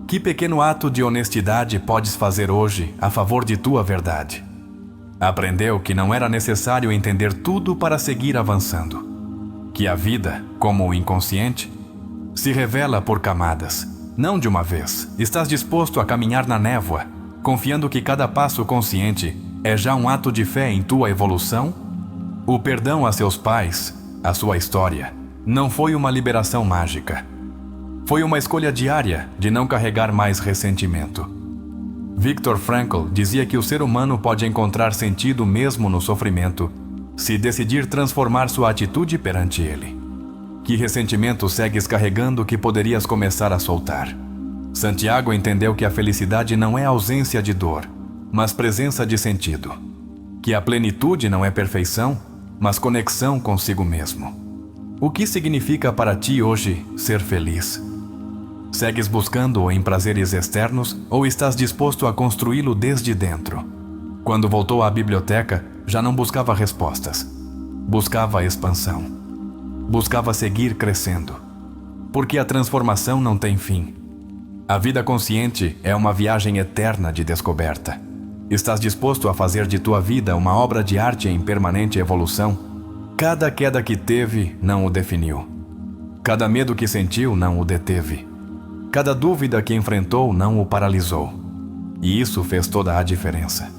Que pequeno ato de honestidade podes fazer hoje a favor de tua verdade? Aprendeu que não era necessário entender tudo para seguir avançando. Que a vida, como o inconsciente, se revela por camadas, não de uma vez. Estás disposto a caminhar na névoa, confiando que cada passo consciente é já um ato de fé em tua evolução? O perdão a seus pais, a sua história, não foi uma liberação mágica. Foi uma escolha diária de não carregar mais ressentimento. Viktor Frankl dizia que o ser humano pode encontrar sentido mesmo no sofrimento, se decidir transformar sua atitude perante ele. Que ressentimento segues carregando que poderias começar a soltar? Santiago entendeu que a felicidade não é ausência de dor, mas presença de sentido. Que a plenitude não é perfeição, mas conexão consigo mesmo. O que significa para ti hoje ser feliz? Segues buscando-o em prazeres externos ou estás disposto a construí-lo desde dentro? Quando voltou à biblioteca, já não buscava respostas. Buscava expansão. Buscava seguir crescendo. Porque a transformação não tem fim. A vida consciente é uma viagem eterna de descoberta. Estás disposto a fazer de tua vida uma obra de arte em permanente evolução? Cada queda que teve não o definiu. Cada medo que sentiu não o deteve. Cada dúvida que enfrentou não o paralisou. E isso fez toda a diferença.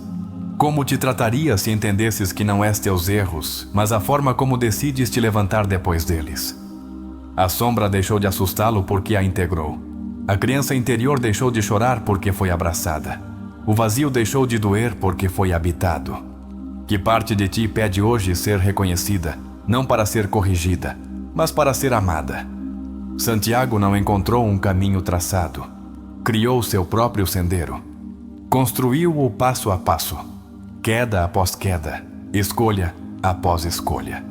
Como te trataria se entendesses que não és teus erros, mas a forma como decides te levantar depois deles? A sombra deixou de assustá-lo porque a integrou. A criança interior deixou de chorar porque foi abraçada. O vazio deixou de doer porque foi habitado. Que parte de ti pede hoje ser reconhecida, não para ser corrigida, mas para ser amada? Santiago não encontrou um caminho traçado. Criou seu próprio sendeiro. Construiu-o passo a passo. Queda após queda, escolha após escolha.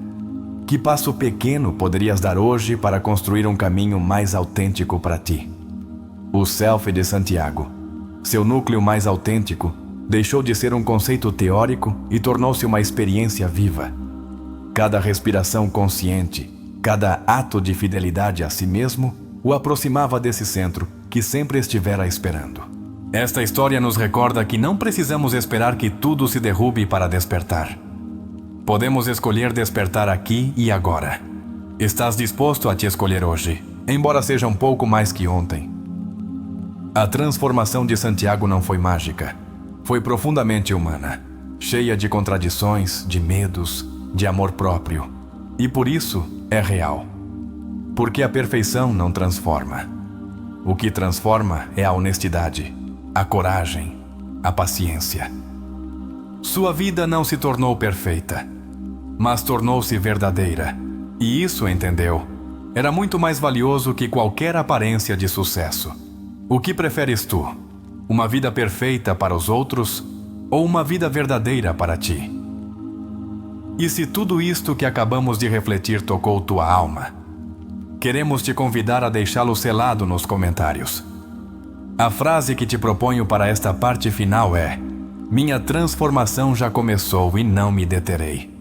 Que passo pequeno poderias dar hoje para construir um caminho mais autêntico para ti? O Self de Santiago, seu núcleo mais autêntico, deixou de ser um conceito teórico e tornou-se uma experiência viva. Cada respiração consciente, Cada ato de fidelidade a si mesmo o aproximava desse centro que sempre estivera esperando. Esta história nos recorda que não precisamos esperar que tudo se derrube para despertar. Podemos escolher despertar aqui e agora. Estás disposto a te escolher hoje, embora seja um pouco mais que ontem? A transformação de Santiago não foi mágica. Foi profundamente humana, cheia de contradições, de medos, de amor próprio. E por isso é real. Porque a perfeição não transforma. O que transforma é a honestidade, a coragem, a paciência. Sua vida não se tornou perfeita, mas tornou-se verdadeira. E isso, entendeu, era muito mais valioso que qualquer aparência de sucesso. O que preferes tu? Uma vida perfeita para os outros ou uma vida verdadeira para ti? E se tudo isto que acabamos de refletir tocou tua alma, queremos te convidar a deixá-lo selado nos comentários. A frase que te proponho para esta parte final é: minha transformação já começou e não me deterei.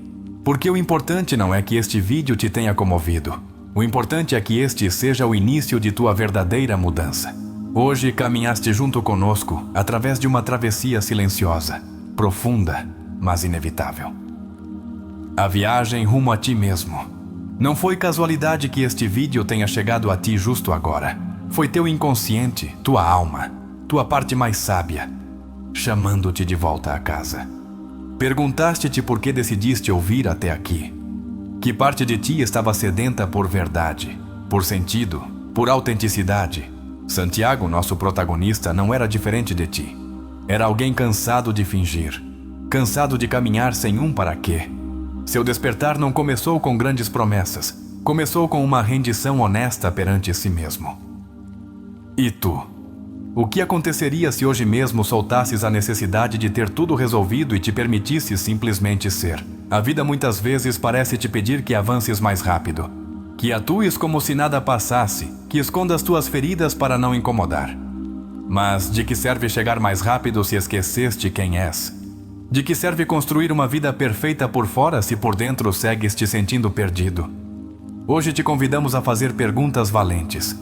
Porque o importante não é que este vídeo te tenha comovido. O importante é que este seja o início de tua verdadeira mudança. Hoje caminhaste junto conosco através de uma travessia silenciosa, profunda, mas inevitável. A viagem rumo a ti mesmo. Não foi casualidade que este vídeo tenha chegado a ti justo agora. Foi teu inconsciente, tua alma, tua parte mais sábia, chamando-te de volta a casa. Perguntaste-te por que decidiste ouvir até aqui. Que parte de ti estava sedenta por verdade, por sentido, por autenticidade? Santiago, nosso protagonista, não era diferente de ti. Era alguém cansado de fingir, cansado de caminhar sem um para quê. Seu despertar não começou com grandes promessas, começou com uma rendição honesta perante si mesmo. E tu? O que aconteceria se hoje mesmo soltasses a necessidade de ter tudo resolvido e te permitisses simplesmente ser? A vida muitas vezes parece te pedir que avances mais rápido, que atues como se nada passasse, que escondas tuas feridas para não incomodar. Mas de que serve chegar mais rápido se esqueceste quem és? De que serve construir uma vida perfeita por fora se por dentro segues te sentindo perdido? Hoje te convidamos a fazer perguntas valentes.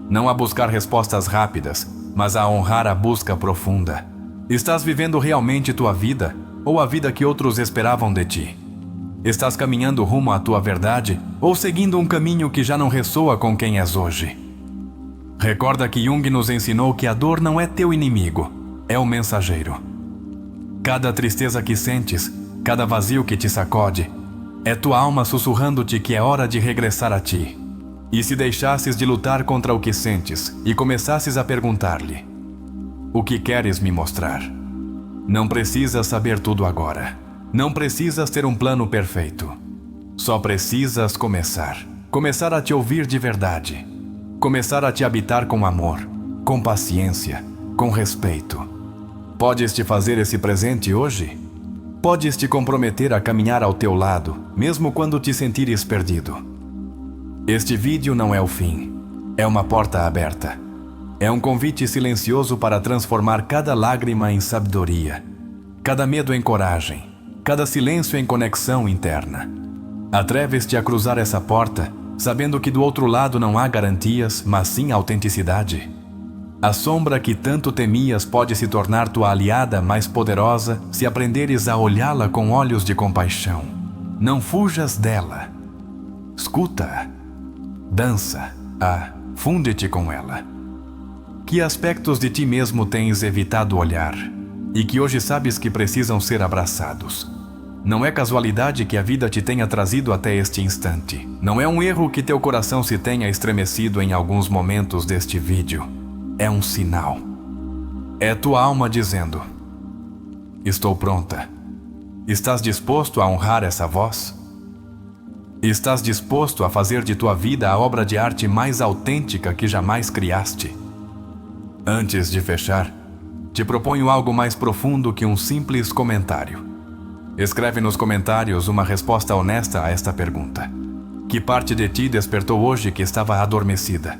Não a buscar respostas rápidas, mas a honrar a busca profunda. Estás vivendo realmente tua vida ou a vida que outros esperavam de ti? Estás caminhando rumo à tua verdade ou seguindo um caminho que já não ressoa com quem és hoje? Recorda que Jung nos ensinou que a dor não é teu inimigo, é o mensageiro. Cada tristeza que sentes, cada vazio que te sacode, é tua alma sussurrando-te que é hora de regressar a ti. E se deixasses de lutar contra o que sentes e começasses a perguntar-lhe: o que queres me mostrar? Não precisas saber tudo agora. Não precisas ter um plano perfeito. Só precisas começar. Começar a te ouvir de verdade. Começar a te habitar com amor, com paciência, com respeito. Podes te fazer esse presente hoje? Podes te comprometer a caminhar ao teu lado, mesmo quando te sentires perdido. Este vídeo não é o fim. É uma porta aberta. É um convite silencioso para transformar cada lágrima em sabedoria, cada medo em coragem, cada silêncio em conexão interna. Atreves-te a cruzar essa porta, sabendo que do outro lado não há garantias, mas sim autenticidade. A sombra que tanto temias pode se tornar tua aliada mais poderosa se aprenderes a olhá-la com olhos de compaixão. Não fujas dela. Escuta-a. Dança-a. Funde-te com ela. Que aspectos de ti mesmo tens evitado olhar e que hoje sabes que precisam ser abraçados? Não é casualidade que a vida te tenha trazido até este instante. Não é um erro que teu coração se tenha estremecido em alguns momentos deste vídeo. É um sinal. É tua alma dizendo: estou pronta. Estás disposto a honrar essa voz? Estás disposto a fazer de tua vida a obra de arte mais autêntica que jamais criaste? Antes de fechar, te proponho algo mais profundo que um simples comentário. Escreve nos comentários uma resposta honesta a esta pergunta. Que parte de ti despertou hoje que estava adormecida?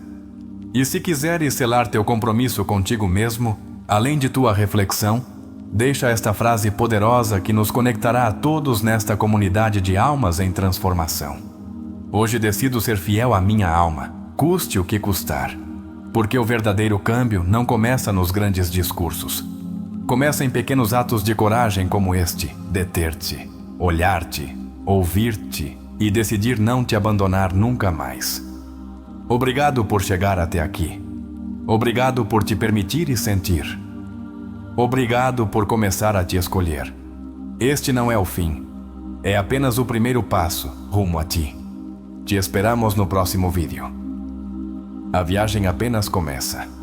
E se quiseres selar teu compromisso contigo mesmo, além de tua reflexão, deixa esta frase poderosa que nos conectará a todos nesta comunidade de almas em transformação. Hoje decido ser fiel à minha alma, custe o que custar. Porque o verdadeiro câmbio não começa nos grandes discursos. Começa em pequenos atos de coragem como este: deter-te, olhar-te, ouvir-te e decidir não te abandonar nunca mais. Obrigado por chegar até aqui. Obrigado por te permitir e sentir. Obrigado por começar a te escolher. Este não é o fim. É apenas o primeiro passo rumo a ti. Te esperamos no próximo vídeo. A viagem apenas começa.